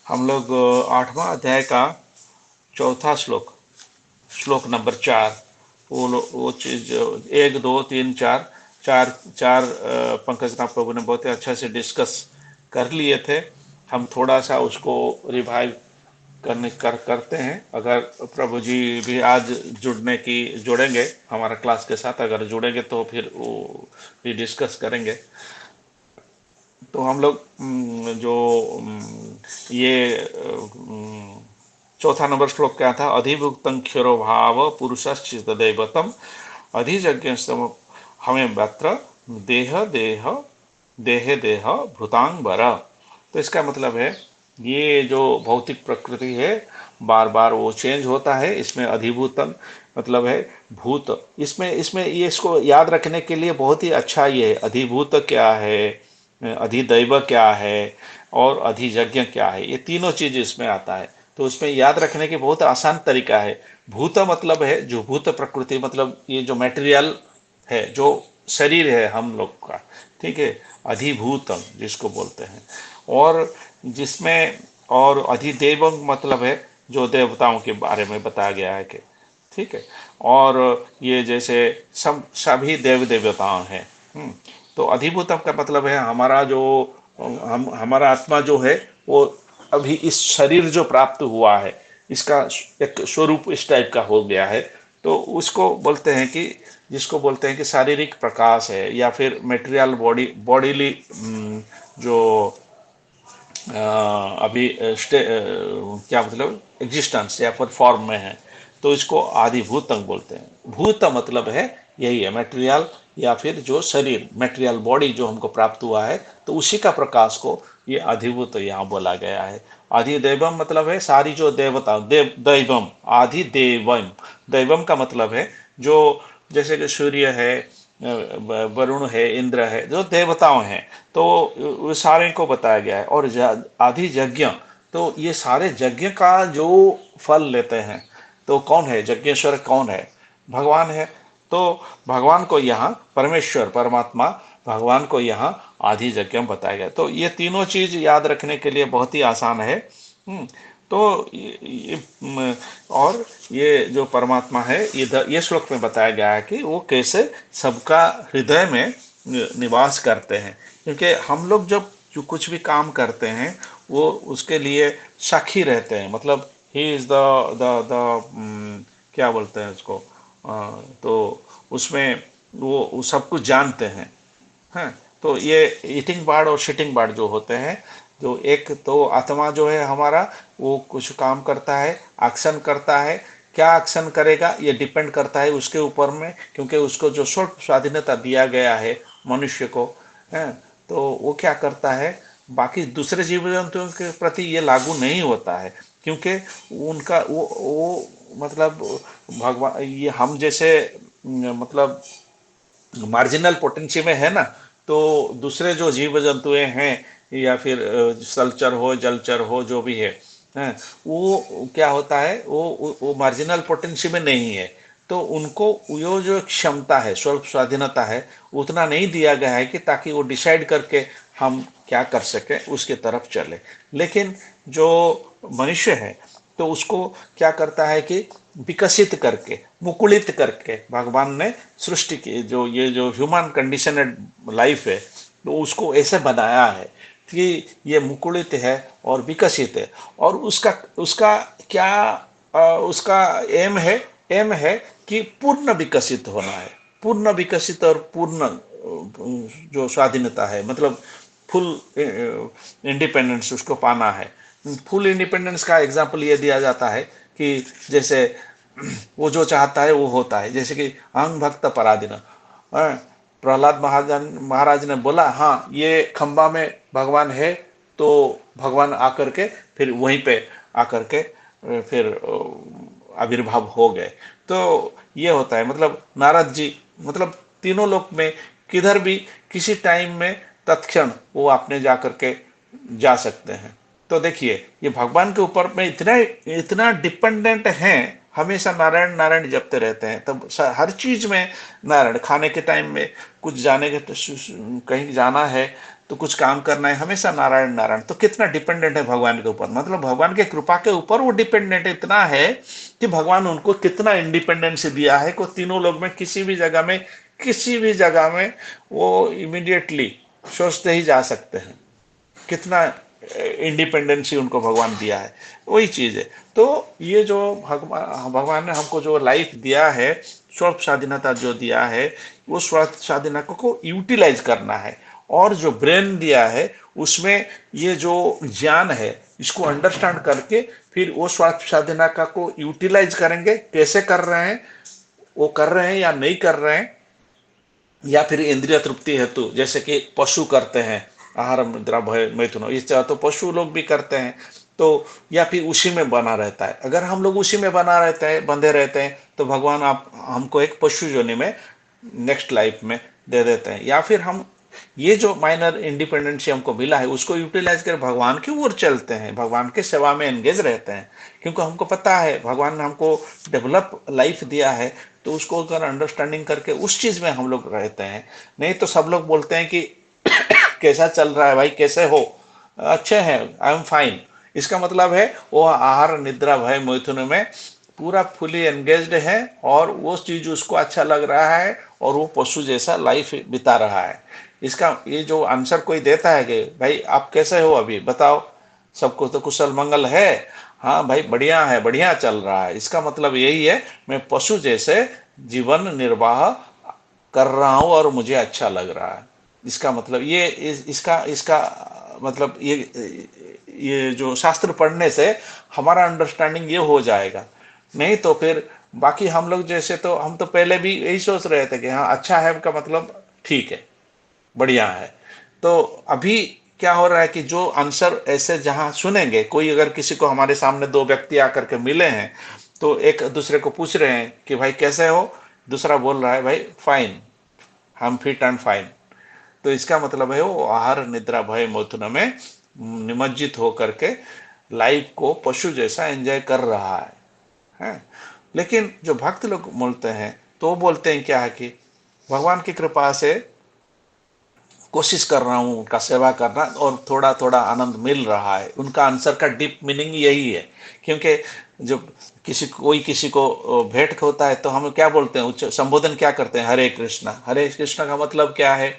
हम लोग 8वां अध्याय का चौथा श्लोक, श्लोक नंबर 4, वो चीज 1 2 3 4 चार चार पंकज नाथ प्रभु ने बहुत ही अच्छा से डिस्कस कर लिए थे। हम थोड़ा सा उसको रिवाइव करते हैं। अगर प्रभु जी भी आज जुड़ेंगे हमारा क्लास के साथ, अगर जुड़ेंगे तो फिर वो भी डिस्कस करेंगे। तो हम लोग जो ये चौथा नंबर श्लोक क्या था, अधिभुक्तं क्षरो भाव पुरुषश्चित दैवतम अधिजज्ञ हमें वत्र देह देह देह देह भूतांग बर। तो इसका मतलब है ये जो भौतिक प्रकृति है बार बार वो चेंज होता है। इसमें अधिभूतम मतलब है भूत। इसमें इसमें ये इसको याद रखने के लिए बहुत ही अच्छा ये है, अधिभूत क्या है, अधिदैव क्या है और अधियज्ञ क्या है, ये तीनों चीज इसमें आता है। तो उसमें याद रखने की बहुत आसान तरीका है। भूत मतलब है जो भूत प्रकृति, मतलब ये जो मटेरियल है, जो शरीर है हम लोग का, ठीक है, अधिभूतम जिसको बोलते हैं। और जिसमें और अधिदेवम मतलब है जो देवताओं के बारे में बताया गया है कि, ठीक है। और ये जैसे सब सभी देव देवताओं हैं। तो अधिभूतम का मतलब है हमारा जो हम हमारा आत्मा जो है वो अभी इस शरीर जो प्राप्त हुआ है इसका एक स्वरूप इस टाइप का हो गया है। तो उसको बोलते हैं कि, जिसको बोलते हैं कि शारीरिक प्रकाश है, या फिर मेटेरियल बॉडीली जो अभी क्या मतलब एग्जिस्टेंस या फिर फॉर्म में है, तो इसको आदिभूतम बोलते हैं। भूत मतलब है यही है मटेरियल या फिर जो शरीर मटेरियल बॉडी जो हमको प्राप्त हुआ है, तो उसी का प्रकाश को ये अधिभूत यहाँ बोला गया है। अधिदेवम मतलब है सारी जो देवता, दैवम अधिदेवम। दैवम का मतलब है जो, जैसे कि सूर्य है, वरुण है, इंद्र है, जो देवताओं हैं, तो वो सारे को बताया गया है। और आदि यज्ञ, तो ये सारे यज्ञ का जो फल लेते हैं, तो कौन है यज्ञेश्वर, कौन है, भगवान है। तो भगवान को यहाँ परमेश्वर परमात्मा भगवान को यहाँ आदि यज्ञ बताया गया। तो ये तीनों चीज याद रखने के लिए बहुत ही आसान है। तो और ये जो परमात्मा है इधर ये श्लोक में बताया गया है कि वो कैसे सबका हृदय में निवास करते हैं। क्योंकि हम लोग जब जो कुछ भी काम करते हैं वो उसके लिए साक्षी रहते हैं, मतलब ही इज द क्या बोलते हैं उसको, तो उसमें वो सब कुछ जानते हैं। हैं। तो ये ईटिंग बार्ड और शिटिंग बार्ड जो होते हैं, जो एक तो आत्मा जो है हमारा, वो कुछ काम करता है, एक्शन करता है। क्या एक्शन करेगा ये डिपेंड करता है उसके ऊपर में, क्योंकि उसको जो स्वल्प स्वाधीनता दिया गया है मनुष्य को है, तो वो क्या करता है, बाकी दूसरे जीव जंतुओं के प्रति ये लागू नहीं होता है। क्योंकि उनका वो मतलब भगवान ये हम जैसे मतलब मार्जिनल पोटेंशियल में है ना। तो दूसरे जो जीव जंतु हैं या फिर सलचर हो जलचर हो जो भी है, हैं, वो क्या होता है, वो मार्जिनल पोटेंशियल में नहीं है। तो उनको वो जो क्षमता है, स्वल्प स्वाधीनता है, उतना नहीं दिया गया है कि ताकि वो डिसाइड करके हम क्या कर सके उसके तरफ चले। लेकिन जो मनुष्य है, तो उसको क्या करता है कि विकसित करके मुकुलित करके भगवान ने सृष्टि की, जो ये जो ह्यूमन कंडीशन लाइफ है, तो उसको ऐसे बनाया है कि ये मुकुलित है और विकसित है। और उसका उसका क्या उसका एम है कि पूर्ण विकसित होना है। पूर्ण विकसित और पूर्ण जो स्वाधीनता है, मतलब फुल इंडिपेंडेंस उसको पाना है। फुल इंडिपेंडेंस का एग्जाम्पल ये दिया जाता है कि जैसे वो जो चाहता है वो होता है। जैसे कि अंग भक्त पराधीन, प्रहलाद महाराज ने बोला हाँ ये खंबा में भगवान है, तो भगवान आकर के फिर वहीं पे आकर के फिर आविर्भाव हो गए। तो ये होता है, मतलब नारद जी, मतलब तीनों लोक में किधर भी किसी टाइम में तत्क्षण वो आपने जा करके जा सकते हैं। तो देखिए ये भगवान के ऊपर में इतना इतना डिपेंडेंट हैं, हमेशा नारायण नारायण जपते रहते हैं। तब हर चीज में नारायण, खाने के टाइम में कुछ जाने के कहीं जाना है तो कुछ काम करना है, हमेशा नारायण नारायण। तो कितना डिपेंडेंट है भगवान के ऊपर, मतलब भगवान के कृपा के ऊपर वो डिपेंडेंट इतना है कि भगवान उनको कितना इंडिपेंडेंस दिया है को तीनों लोग में किसी भी जगह में वो इमीडिएटली सोचते ही जा सकते हैं। कितना इंडिपेंडेंसी उनको भगवान दिया है, वही चीज है। तो ये जो भगवान ने हमको जो लाइफ दिया है, स्वल्प स्वाधीनता जो दिया है, वो स्वल्प स्वाधीनता को यूटिलाइज करना है। और जो ब्रेन दिया है उसमें ये जो ज्ञान है इसको अंडरस्टैंड करके फिर वो स्वल्प स्वाधीनता को यूटिलाइज करेंगे। कैसे कर रहे हैं, वो कर रहे हैं या नहीं कर रहे हैं, या फिर इंद्रिय तृप्ति हेतु जैसे कि पशु करते हैं, आहार निद्रा भय मैथुन, ये चाहे तो पशु लोग भी करते हैं, तो या फिर उसी में बना रहता है। अगर हम लोग उसी में बना रहते हैं, बंधे रहते हैं, तो भगवान आप हमको एक पशु योनि में नेक्स्ट लाइफ में दे देते हैं, या फिर हम ये जो माइनर इंडिपेंडेंसी हमको मिला है उसको यूटिलाइज कर भगवान की ओर चलते हैं, भगवान के सेवा में एंगेज रहते हैं। क्योंकि हमको पता है भगवान ने हमको डेवलप लाइफ दिया है, तो उसको अगर अंडरस्टैंडिंग करके उस चीज में हम लोग रहते हैं। नहीं तो सब लोग बोलते हैं कि कैसा चल रहा है भाई, कैसे हो, अच्छे हैं, आई एम फाइन। इसका मतलब है वो आहार निद्रा भय मैथुन में पूरा फुली एंगेज्ड है, और वो चीज उसको अच्छा लग रहा है, और वो पशु जैसा लाइफ बिता रहा है। इसका ये जो आंसर कोई देता है कि भाई आप कैसे हो अभी बताओ, सबको तो कुशल मंगल है, हाँ भाई बढ़िया है, बढ़िया चल रहा है, इसका मतलब यही है मैं पशु जैसे जीवन निर्वाह कर रहा हूं और मुझे अच्छा लग रहा है। इसका मतलब ये इसका इसका मतलब ये जो शास्त्र पढ़ने से हमारा अंडरस्टैंडिंग ये हो जाएगा। नहीं तो फिर बाकी हम लोग जैसे, तो हम तो पहले भी यही सोच रहे थे कि हाँ अच्छा है का मतलब ठीक है, बढ़िया है। तो अभी क्या हो रहा है कि जो आंसर ऐसे जहां सुनेंगे, कोई अगर किसी को हमारे सामने दो व्यक्ति आकर के मिले हैं, तो एक दूसरे को पूछ रहे हैं कि भाई कैसे हो, दूसरा बोल रहा है भाई फाइन, हम फिट एंड फाइन। तो इसका मतलब है वो आहार निद्रा भय मैथुन में निमज्जित होकर के लाइफ को पशु जैसा एंजॉय कर रहा है। लेकिन जो भक्त लोग बोलते हैं, तो वो बोलते हैं क्या है कि भगवान की कृपा से कोशिश कर रहा हूँ उनका सेवा करना, और थोड़ा थोड़ा आनंद मिल रहा है। उनका आंसर का डीप मीनिंग यही है। क्योंकि जब किसी को भेंट होता है, तो हम क्या बोलते हैं, उच्च संबोधन क्या करते हैं, हरे कृष्णा। हरे कृष्णा का मतलब क्या है,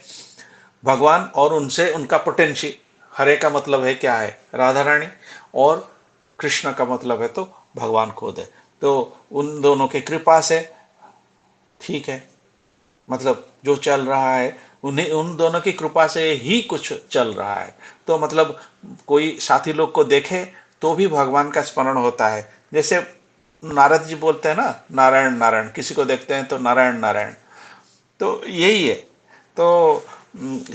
भगवान और उनसे उनका पोटेंशियल। हरे का मतलब है क्या है, राधा रानी, और कृष्ण का मतलब है तो भगवान खुद है। तो उन दोनों की कृपा से ठीक है, मतलब जो चल रहा है उन्हें उन दोनों की कृपा से ही कुछ चल रहा है। तो मतलब कोई साथी लोग को देखे तो भी भगवान का स्मरण होता है। जैसे नारद जी बोलते हैं ना, नारायण नारायण, किसी को देखते हैं तो नारायण नारायण। तो यही है। तो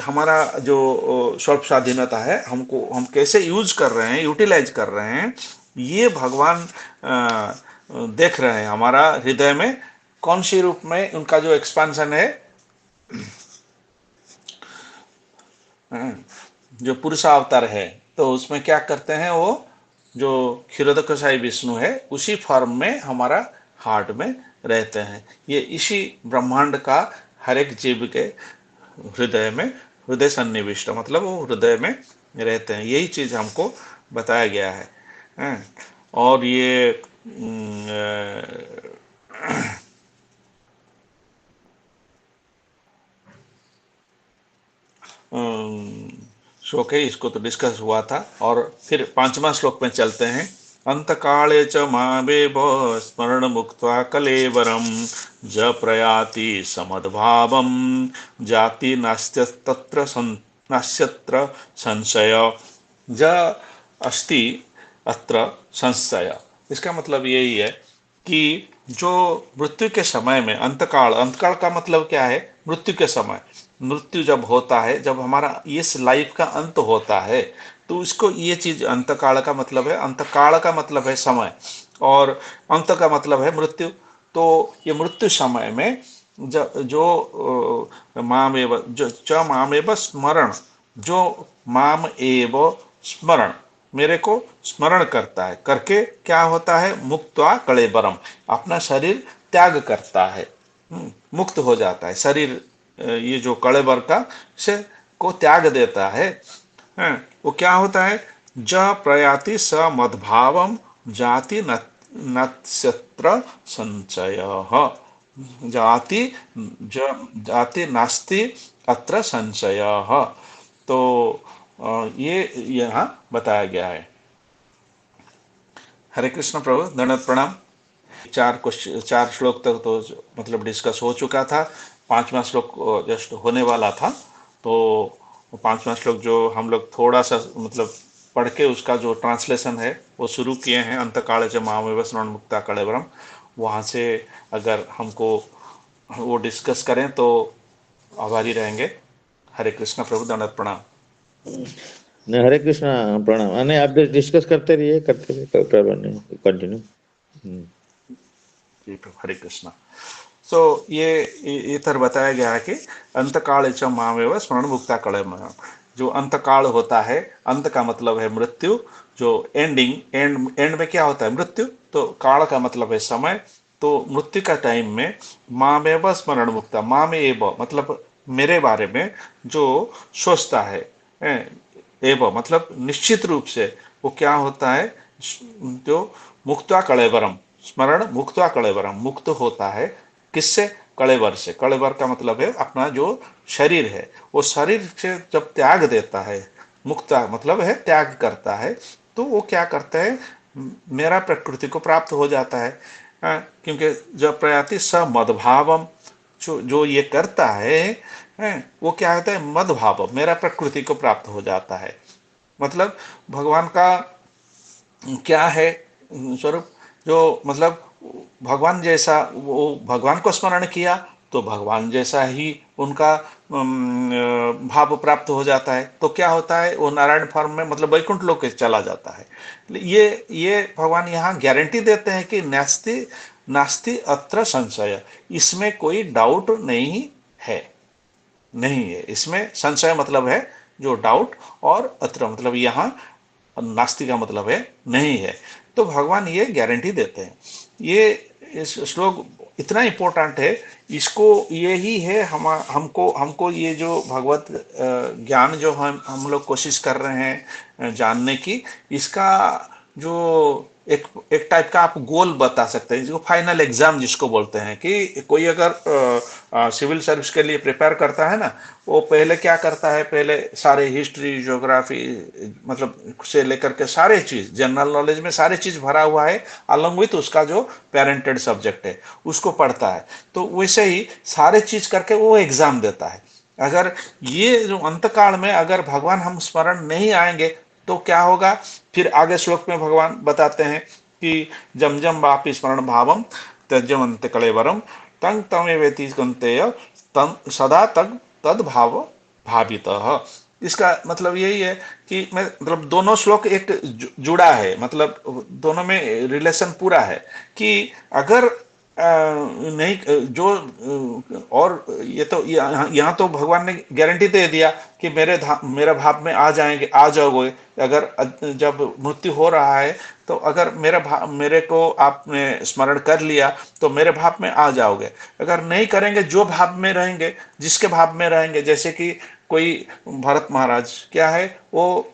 हमारा जो स्वल्प स्वाधीनता है, हमको हम कैसे यूज कर रहे हैं, यूटिलाइज कर रहे हैं, ये भगवान देख रहे हैं हमारा हृदय में कौन सी रूप में उनका जो एक्सपांशन है। जो पुरुषावतार है, तो उसमें क्या करते हैं वो, जो क्षीरोदकसाई विष्णु है उसी फॉर्म में हमारा हार्ट में रहते हैं। ये इसी ब्रह्मांड का हर एक जीव के हृदय में, हृदय सन्निविष्ट मतलब वो हृदय में रहते हैं। यही चीज हमको बताया गया है। हैं? और ये श्लोक है, इसको तो डिस्कस हुआ था। और फिर पांचवा श्लोक में चलते हैं। अंत काले च मावेव स्मरण मुक्त्वा कलेवरम ज प्रयाति समद्भावम जाति नास्त्यत्र संशय ज अस्ति अत्र संशय। इसका मतलब यही है कि जो मृत्यु के समय में, अंतकाल, अंतकाल का मतलब क्या है, मृत्यु के समय, मृत्यु जब होता है, जब हमारा इस लाइफ का अंत होता है, तो इसको ये चीज अंतकाल का मतलब है, अंतकाल का मतलब है समय, और अंत का मतलब है मृत्यु। तो ये मृत्यु समय में जो मामेव जो च मामेव स्मरण, जो माम एव स्मरण, मेरे को स्मरण करता है, करके क्या होता है, मुक्त्वा कलेबरम, अपना शरीर त्याग करता है, मुक्त हो जाता है शरीर, ये जो कलेबर का से को त्याग देता है। वो क्या होता है, ज प्रयाति स मद्भावम जाति नत्स्यत्र संचय, जाति जाति नास्ति अत्र संशय। तो ये यहाँ बताया गया है। हरे कृष्ण प्रभु, दंडवत प्रणाम। चार क्वेश्चन, चार श्लोक तक तो मतलब डिस्कस हो चुका था, पांचवा श्लोक जस्ट होने वाला था। तो पांचवा श्लोक जो हम लोग थोड़ा सा मतलब पढ़ के उसका जो ट्रांसलेशन है वो शुरू किए हैं। अंतकाल च महामेव स्मरण मुक्ता कलेवरम, वहाँ से अगर हमको वो डिस्कस करें तो आभारी रहेंगे। हरे कृष्ण प्रभु, दंडवत प्रणाम। नहीं, हरे कृष्णा, प्रणाम। नहीं, आप डिस्कस करते रहिए, कंटिन्यू। जी प्रभु, हरे कृष्णा। सो ये इधर बताया गया है कि अंतकाल च मामेव स्मरण मुक्ता कले। जो अंतकाल होता है, अंत का मतलब है मृत्यु, जो एंडिंग, एंड में क्या होता है? मृत्यु। तो काल का मतलब है समय। तो मृत्यु का टाइम में मामेव स्मरण मुक्ता, मामे एव मतलब मेरे बारे में जो सोचता है, एव मतलब निश्चित रूप से वो क्या होता है, जो मुक्ता कलेवरम, स्मरण मुक्ता कलेवरम, मुक्त होता है किससे? कलेवर से। कलेवर का मतलब है अपना जो शरीर है, वो शरीर से जब त्याग देता है, मुक्ता मतलब है त्याग करता है, तो वो क्या करता है? मेरा प्रकृति को प्राप्त हो जाता है। क्योंकि जब प्रयाति स मदभावम, जो ये करता है, वो क्या होता है? मदभाव, मेरा प्रकृति को प्राप्त हो जाता है। मतलब भगवान का क्या है स्वरूप? जो मतलब भगवान जैसा, वो भगवान को स्मरण किया तो भगवान जैसा ही उनका भाव प्राप्त हो जाता है। तो क्या होता है? वो नारायण फॉर्म में मतलब वैकुंठ लोक चला जाता है। ये भगवान यहाँ गारंटी देते हैं कि नास्ति नास्ति अत्र संशय, इसमें कोई डाउट नहीं है। नहीं है इसमें संशय, मतलब है जो डाउट, और अत्र मतलब यहाँ नास्ति का मतलब है नहीं है। तो भगवान ये गारंटी देते हैं। ये इस श्लोक इतना इम्पोर्टेंट है, इसको यही है हमको हमको ये जो भगवत ज्ञान जो हम लोग कोशिश कर रहे हैं जानने की, इसका जो एक एक टाइप का आप गोल बता सकते हैं, जो फाइनल एग्जाम जिसको बोलते हैं, कि कोई अगर सिविल सर्विस के लिए प्रिपेयर करता है ना, वो पहले क्या करता है? पहले सारे हिस्ट्री, ज्योग्राफी मतलब से लेकर के सारे चीज, जनरल नॉलेज में सारे चीज भरा हुआ है, अलॉन्ग विथ उसका जो पेरेंटेड सब्जेक्ट है उसको पढ़ता है। तो वैसे ही सारे चीज करके वो एग्जाम देता है। अगर ये जो अंतकाल में अगर भगवान हम स्मरण नहीं आएंगे तो क्या होगा? फिर आगे श्लोक में भगवान बताते हैं कि जम जम वापि स्मरण भावम त्यजवंत कलेवरम तंग तमेवेति कंतेय तम सदा तग तद भाव भावित। इसका मतलब यही है कि मैं मतलब दोनों श्लोक एक जुड़ा है, मतलब दोनों में रिलेशन पूरा है। कि अगर नहीं जो और ये तो यहाँ तो भगवान ने गारंटी दे दिया कि मेरे भाव में आ जाएंगे, आ जाओगे। अगर जब मृत्यु हो रहा है तो अगर मेरे को आपने स्मरण कर लिया तो मेरे भाव में आ जाओगे। अगर नहीं करेंगे, जो भाव में रहेंगे, जिसके भाव में रहेंगे, जैसे कि कोई भरत महाराज क्या है, वो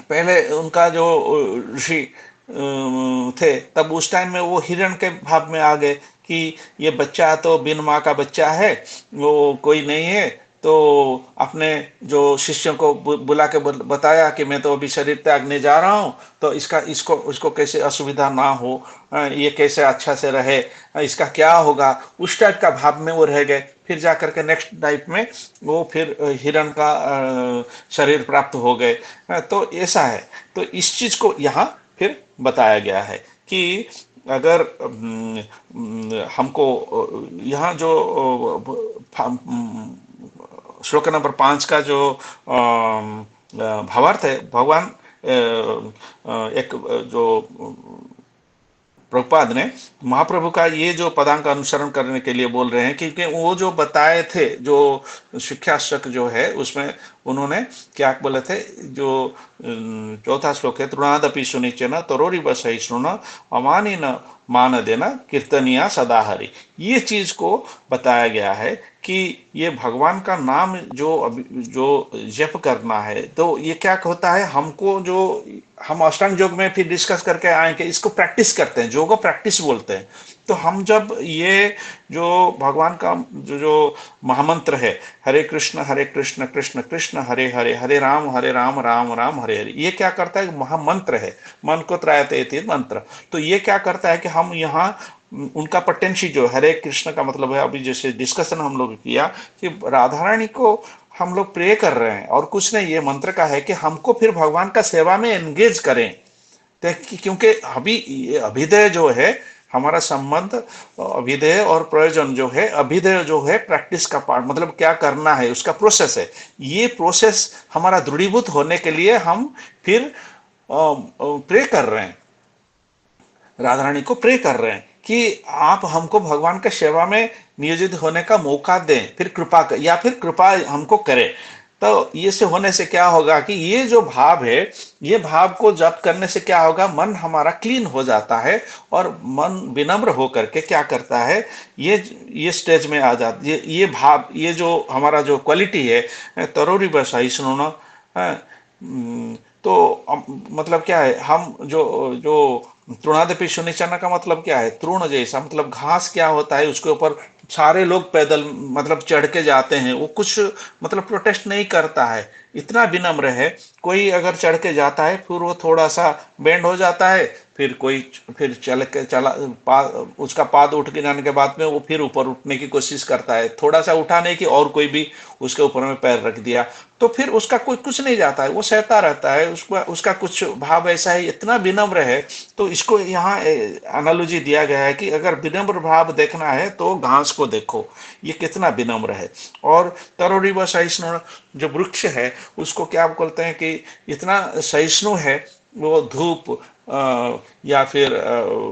पहले उनका जो ऋषि थे, तब उस टाइम में वो हिरण के भाव में आ गए कि ये बच्चा तो बिन माँ का बच्चा है, वो कोई नहीं है। तो अपने जो शिष्यों को बुला के बताया कि मैं तो अभी शरीर त्यागने जा रहा हूँ, तो इसको कैसे असुविधा ना हो, ये कैसे अच्छा से रहे, इसका क्या होगा, उस टाइप का भाव में वो रह गए। फिर जाकर के नेक्स्ट टाइप में वो फिर हिरण का शरीर प्राप्त हो गए। तो ऐसा है। तो इस चीज को यहाँ फिर बताया गया है कि अगर हमको यहाँ जो श्लोक नंबर 5 का जो भावार्थ है, भगवान एक जो प्रभुपाद ने महाप्रभु का ये जो पदांक का अनुसरण करने के लिए बोल रहे हैं, क्योंकि वो जो बताए थे, जो शिक्षाशक जो है उसमें उन्होंने क्या बोले थे? जो चौथा श्लोक है, तृणादपि सुनिचन तरोरी बसहिष्णुन अमानी न मान देना कीर्तनिया सदा हरि। ये चीज को बताया गया है कि ये भगवान का नाम जो जप करना है, तो ये क्या होता है? हमको जो हम अष्टांग योग में फिर डिस्कस करके आएंगे, इसको प्रैक्टिस करते हैं, योगा प्रैक्टिस बोलते हैं। तो हम जब ये जो भगवान का जो महामंत्र है, हरे कृष्ण कृष्ण कृष्ण हरे हरे, हरे राम राम राम हरे हरे, ये क्या करता है? महामंत्र है, मन को त्रायते इति मंत्र। तो ये क्या करता है कि हम यहाँ उनका पोटेंशियल जो हरे कृष्ण का मतलब है, अभी जैसे डिस्कशन हम लोग किया कि राधा रानी को हम लोग प्रे कर रहे हैं और कुछ नहीं, ये मंत्र का है कि हमको फिर भगवान का सेवा में एंगेज करें। क्योंकि अभी अभिदय जो है, हमारा संबंध विधेय और प्रयोजन जो है, अभिधेय जो है प्रैक्टिस का पार्ट, मतलब क्या करना है उसका प्रोसेस है। ये प्रोसेस हमारा दृढ़ीभूत होने के लिए हम फिर प्रे कर रहे हैं, राधा रानी को प्रे कर रहे हैं कि आप हमको भगवान के सेवा में नियोजित होने का मौका दें, फिर कृपा या फिर कृपा हमको करें। तो ये से होने से क्या होगा कि ये जो भाव है, ये भाव को जप करने से क्या होगा, मन हमारा क्लीन हो जाता है और मन विनम्र होकर के क्या करता है, ये स्टेज में आ जाता है। ये भाव, ये जो हमारा जो क्वालिटी है तरोरी सहिष्णु, तो मतलब क्या है, हम जो जो तृणादपि सुनिचना का मतलब क्या है, तृण जैसा, मतलब घास क्या होता है, उसके ऊपर सारे लोग पैदल मतलब चढ़ के जाते हैं, वो कुछ मतलब प्रोटेस्ट नहीं करता है, इतना विनम्र है। कोई अगर चढ़ के जाता है फिर वो थोड़ा सा बेंड हो जाता है, फिर कोई फिर उसका पाद उठ के जाने के बाद में वो फिर ऊपर उठने की कोशिश करता है, थोड़ा सा उठाने की, और कोई भी उसके ऊपर में पैर रख दिया तो फिर उसका कोई कुछ नहीं जाता है, वो सहता रहता है, उसका कुछ भाव ऐसा है, इतना विनम्र है। तो इसको यहाँ एनालॉजी दिया गया है कि अगर विनम्र भाव देखना है तो घास को देखो, ये कितना विनम्र है। और तरोरी व सहिष्णु जो वृक्ष है उसको क्या बोलते हैं कि इतना सहिष्णु है, वो धूप या फिर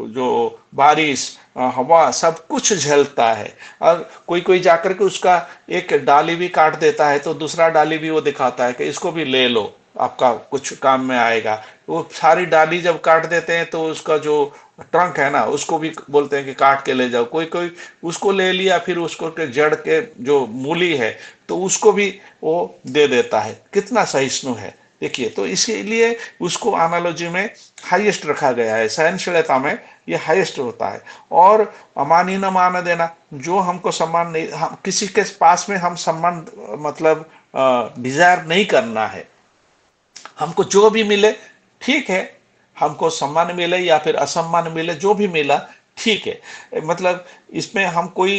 जो बारिश, हवा, सब कुछ झेलता है। और कोई कोई जाकर के उसका एक डाली भी काट देता है तो दूसरा डाली भी वो दिखाता है कि इसको भी ले लो, आपका कुछ काम में आएगा। वो सारी डाली जब काट देते हैं तो उसका जो ट्रंक है ना, उसको भी बोलते हैं कि काट के ले जाओ। कोई कोई उसको ले लिया, फिर उसको के जड़ के जो मूली है तो उसको भी वो दे देता है। कितना सहिष्णु है देखिए। तो इसीलिए उसको एनालॉजी में हाईएस्ट रखा गया है, सहनशीलता में ये हाईएस्ट होता है। और अमानी न मान देना, जो हमको सम्मान नहीं, हम किसी के पास में हम सम्मान मतलब डिजायर नहीं करना है, हमको जो भी मिले ठीक है, हमको सम्मान मिले या फिर असम्मान मिले, जो भी मिला ठीक है। मतलब इसमें हम कोई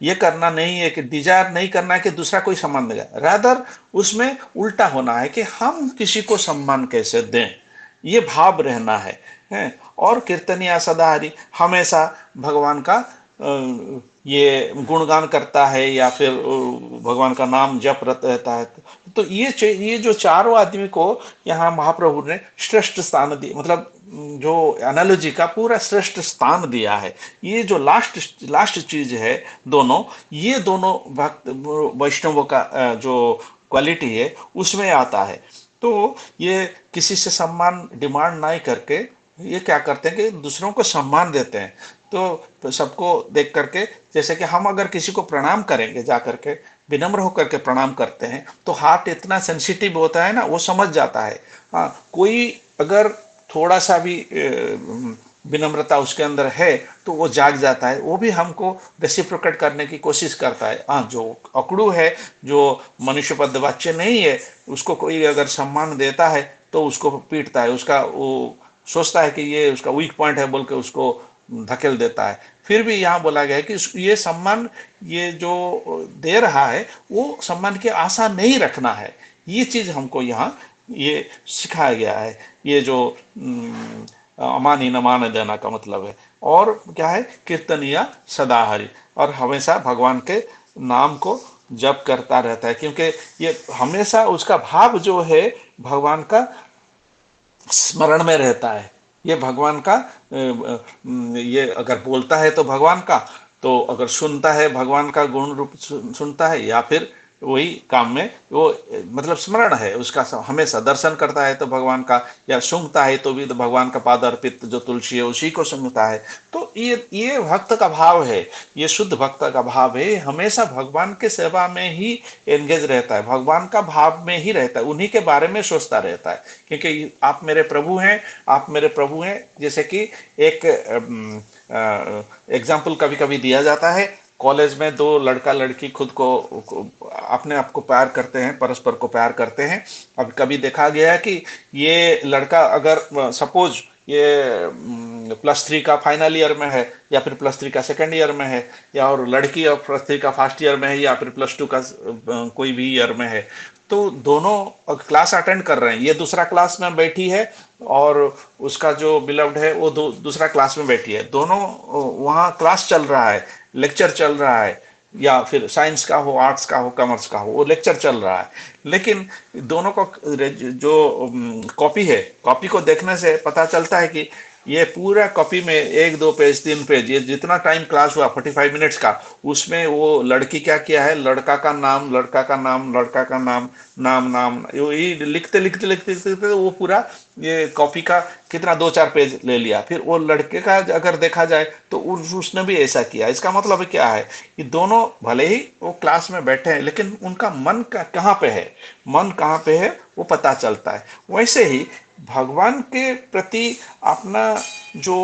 ये करना नहीं है कि डिजायर नहीं करना है कि दूसरा कोई सम्मान मिले, रादर उसमें उल्टा होना है कि हम किसी को सम्मान कैसे दें, ये भाव रहना है। और कीर्तनिया सदाहरि, हमेशा भगवान का ये गुणगान करता है या फिर भगवान का नाम जप रहता है। तो ये जो चारों आदमी को यहाँ महाप्रभु ने श्रेष्ठ स्थान दिया, मतलब जो एनालॉजी का पूरा श्रेष्ठ स्थान दिया है। ये जो लास्ट चीज है दोनों, ये दोनों भक्त वैष्णवों का जो क्वालिटी है उसमें आता है। तो ये किसी से सम्मान डिमांड नहीं करके ये क्या करते हैं कि दूसरों को सम्मान देते हैं। तो सबको देख करके, जैसे कि हम अगर किसी को प्रणाम करेंगे, जा करके विनम्र होकर के प्रणाम करते हैं तो हार्ट इतना सेंसिटिव होता है ना, वो समझ जाता है। हाँ, कोई अगर थोड़ा सा भी विनम्रता उसके अंदर है तो वो जाग जाता है, वो भी हमको रेसिप्रोकेट करने की कोशिश करता है। हाँ, जो अकड़ू है, जो मनुष्य पदवाच्य नहीं है, उसको कोई अगर सम्मान देता है तो उसको पीटता है, उसका वो सोचता है कि ये उसका वीक पॉइंट है बोल के उसको धकेल देता है। फिर भी यहाँ बोला गया है कि ये सम्मान, ये जो दे रहा है वो सम्मान की आशा नहीं रखना है। ये चीज हमको यहाँ ये सिखाया गया है। ये जो अमानी न मान देना का मतलब है। और क्या है, कीर्तनिया सदाहरि, और हमेशा भगवान के नाम को जप करता रहता है, क्योंकि ये हमेशा उसका भाव जो है भगवान का स्मरण में रहता है। ये भगवान का ये अगर बोलता है तो भगवान का, तो अगर सुनता है भगवान का गुण रूप सुनता है, या फिर वही काम में वो मतलब स्मरण है उसका, हमेशा दर्शन करता है तो भगवान का, या सूंघता है तो भी तो भगवान का पाद अर्पित जो तुलसी है उसी को सूंघता है। तो ये भक्त का भाव है, ये शुद्ध भक्त का भाव है, हमेशा भगवान के सेवा में ही एंगेज रहता है, भगवान का भाव में ही रहता है, उन्हीं के बारे में सोचता रहता है। क्योंकि आप मेरे प्रभु हैं, आप मेरे प्रभु हैं, जैसे कि एक एग्जाम्पल कभी कभी दिया जाता है। कॉलेज में दो लड़का लड़की खुद को अपने आप को प्यार करते हैं, परस्पर को प्यार करते हैं। अब कभी देखा गया है कि ये लड़का अगर सपोज ये +3 का फाइनल ईयर में है, या फिर +3 का सेकेंड ईयर में है, या और लड़की और +3 का फर्स्ट ईयर में है, या फिर +2 का कोई भी ईयर में है, तो दोनों क्लास अटेंड कर रहे हैं। ये दूसरा क्लास में बैठी है और उसका जो बिलव्ड है वो दूसरा क्लास में बैठी है, दोनों वहाँ क्लास चल रहा है, लेक्चर चल रहा है, या फिर साइंस का हो, आर्ट्स का हो, कॉमर्स का हो, वो लेक्चर चल रहा है। लेकिन दोनों को जो कॉपी है, कॉपी को देखने से पता चलता है कि ये पूरा कॉपी में 1 2 पेज 3 पेज, ये जितना टाइम क्लास हुआ 45 मिनट्स का, उसमें वो लड़की क्या किया है, लड़का का नाम, लड़का का नाम, लड़का का नाम, नाम नाम, ये लिखते लिखते लिखते लिखते वो पूरा ये कॉपी का कितना 2 4 पेज ले लिया। फिर वो लड़के का अगर देखा जाए तो उसने भी ऐसा किया। इसका मतलब क्या है कि दोनों भले ही वो क्लास में बैठे हैं, लेकिन उनका मन का कहाँ पे है, मन कहाँ पे है वो पता चलता है। वैसे ही भगवान के प्रति अपना जो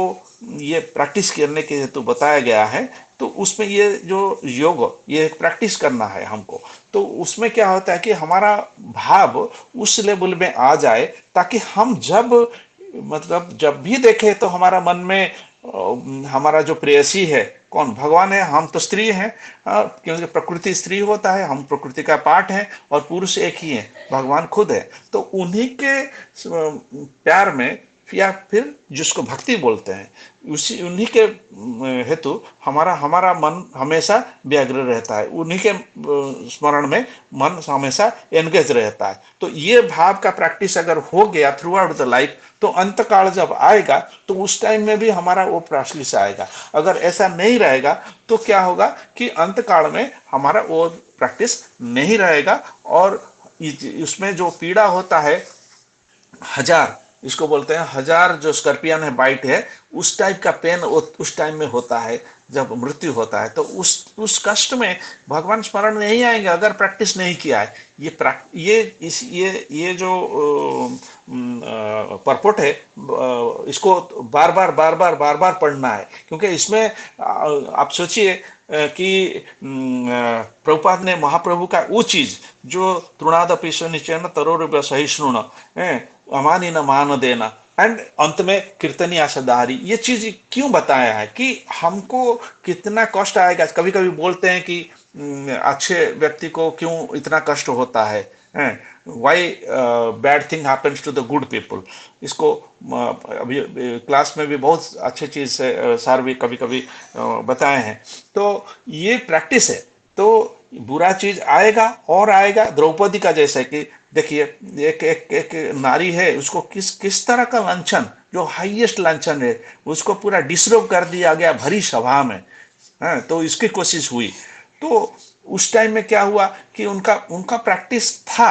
ये प्रैक्टिस करने के हेतु बताया गया है, तो उसमें ये जो योग, ये प्रैक्टिस करना है हमको, तो उसमें क्या होता है कि हमारा भाव उस लेवल में आ जाए, ताकि हम जब मतलब जब भी देखे तो हमारा मन में हमारा जो प्रेयसी है कौन, भगवान है, हम तो स्त्री हैं, क्योंकि प्रकृति स्त्री होता है, हम प्रकृति का पार्ट हैं, और पुरुष एक ही है, भगवान खुद है। तो उन्हीं के प्यार में, या फिर जिसको भक्ति बोलते हैं, उसी उन्हीं के हेतु हमारा हमारा मन हमेशा व्यग्र रहता है, उन्हीं के स्मरण में मन हमेशा एंगेज रहता है। तो ये भाव का प्रैक्टिस अगर हो गया थ्रू आउट द लाइफ, तो अंत काल जब आएगा तो उस टाइम में भी हमारा वो प्रैक्टिस आएगा। अगर ऐसा नहीं रहेगा तो क्या होगा कि अंत काल में हमारा वो प्रैक्टिस नहीं रहेगा, और उसमें जो पीड़ा होता है, 1000, इसको बोलते हैं 1000 जो स्कॉर्पियन है, बाइट है, उस टाइप का पेन उस टाइम में होता है जब मृत्यु होता है। तो उस कष्ट में भगवान स्मरण नहीं आएंगे अगर प्रैक्टिस नहीं किया है। ये जो परपोट है, इसको बार बार बार बार बार बार पढ़ना है, क्योंकि इसमें आप सोचिए कि प्रभुपाद ने महाप्रभु का वो चीज जो तृणादपि निचेन तरोर सहिष्णुन, अमानी न मान देना, एंड अंत में कीर्तनी आशादारी, ये चीज क्यों बताया है कि हमको कितना कष्ट आएगा। कभी कभी बोलते हैं कि अच्छे व्यक्ति को क्यों इतना कष्ट होता है, why bad thing happens to the good people. इसको अभी क्लास में भी बहुत अच्छे चीज से सर भी कभी कभी बताए हैं। तो ये प्रैक्टिस है, तो बुरा चीज आएगा और आएगा। द्रौपदी का जैसे कि देखिए, एक नारी है, उसको किस तरह का लांछन, जो हाईएस्ट लांछन है, उसको पूरा डिसरोव कर दिया गया भरी सभा में, तो इसकी कोशिश हुई। तो उस टाइम में क्या हुआ कि उनका उनका प्रैक्टिस था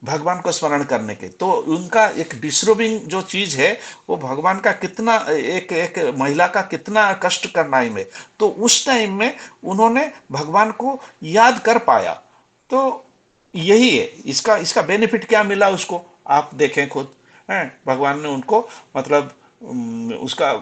भगवान को स्मरण करने के, तो उनका एक डिसरोविंग जो चीज है वो भगवान का कितना, एक महिला का कितना कष्ट करना ही में, तो उस टाइम में उन्होंने भगवान को याद कर पाया। तो यही है इसका इसका बेनिफिट क्या मिला उसको, आप देखें खुद, है भगवान ने उनको मतलब उसका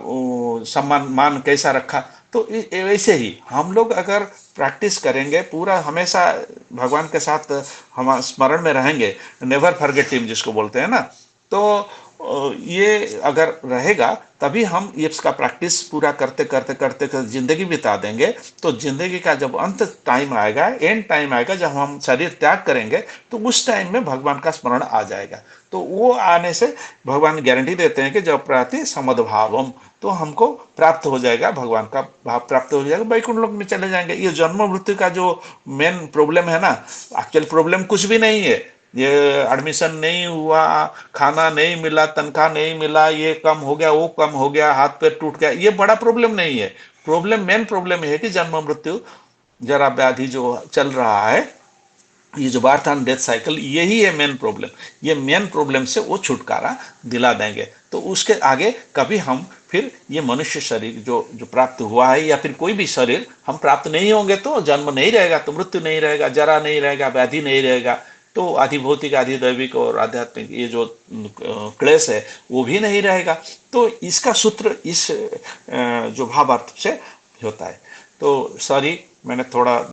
सम्मान मान कैसा रखा। तो वैसे ही हम लोग अगर प्रैक्टिस करेंगे पूरा, हमेशा भगवान के साथ हम स्मरण में रहेंगे, नेवर फॉरगेट हिम जिसको बोलते हैं ना, तो ये अगर रहेगा तभी हम इसका प्रैक्टिस पूरा करते करते करते करते जिंदगी बिता देंगे। तो जिंदगी का जब अंत टाइम आएगा, एंड टाइम आएगा, जब हम शरीर त्याग करेंगे, तो उस टाइम में भगवान का स्मरण आ जाएगा। तो वो आने से भगवान गारंटी देते हैं कि जब प्राप्ति समद्भावम, तो हमको प्राप्त हो जाएगा, भगवान का भाव प्राप्त हो जाएगा, वैकुंठ लोक में चले जाएंगे। ये जन्म मृत्यु का जो मेन प्रॉब्लम है ना, एक्चुअल प्रॉब्लम कुछ भी नहीं है। ये एडमिशन नहीं हुआ, खाना नहीं मिला, तनख्वाह नहीं मिला, ये कम हो गया, वो कम हो गया, हाथ पैर टूट गया, ये बड़ा प्रॉब्लम नहीं है। प्रॉब्लम, मेन प्रॉब्लम है कि जन्म मृत्यु जरा व्याधि जो चल रहा है, ये जो बर्थ एंड डेथ साइकिल, यही है मेन प्रॉब्लम। ये मेन प्रॉब्लम से वो छुटकारा दिला देंगे, तो उसके आगे कभी हम फिर ये मनुष्य शरीर जो जो प्राप्त हुआ है, या फिर कोई भी शरीर हम प्राप्त नहीं होंगे, तो जन्म नहीं रहेगा, तो मृत्यु नहीं रहेगा, जरा नहीं रहेगा, व्याधि नहीं रहेगा, तो आधि भौतिक आधि दैविक और आध्यात्मिक ये जो क्लेश है वो भी नहीं रहेगा। तो इसका सूत्र इस जो भावार्थ से होता है। तो सॉरी, मैंने थोड़ा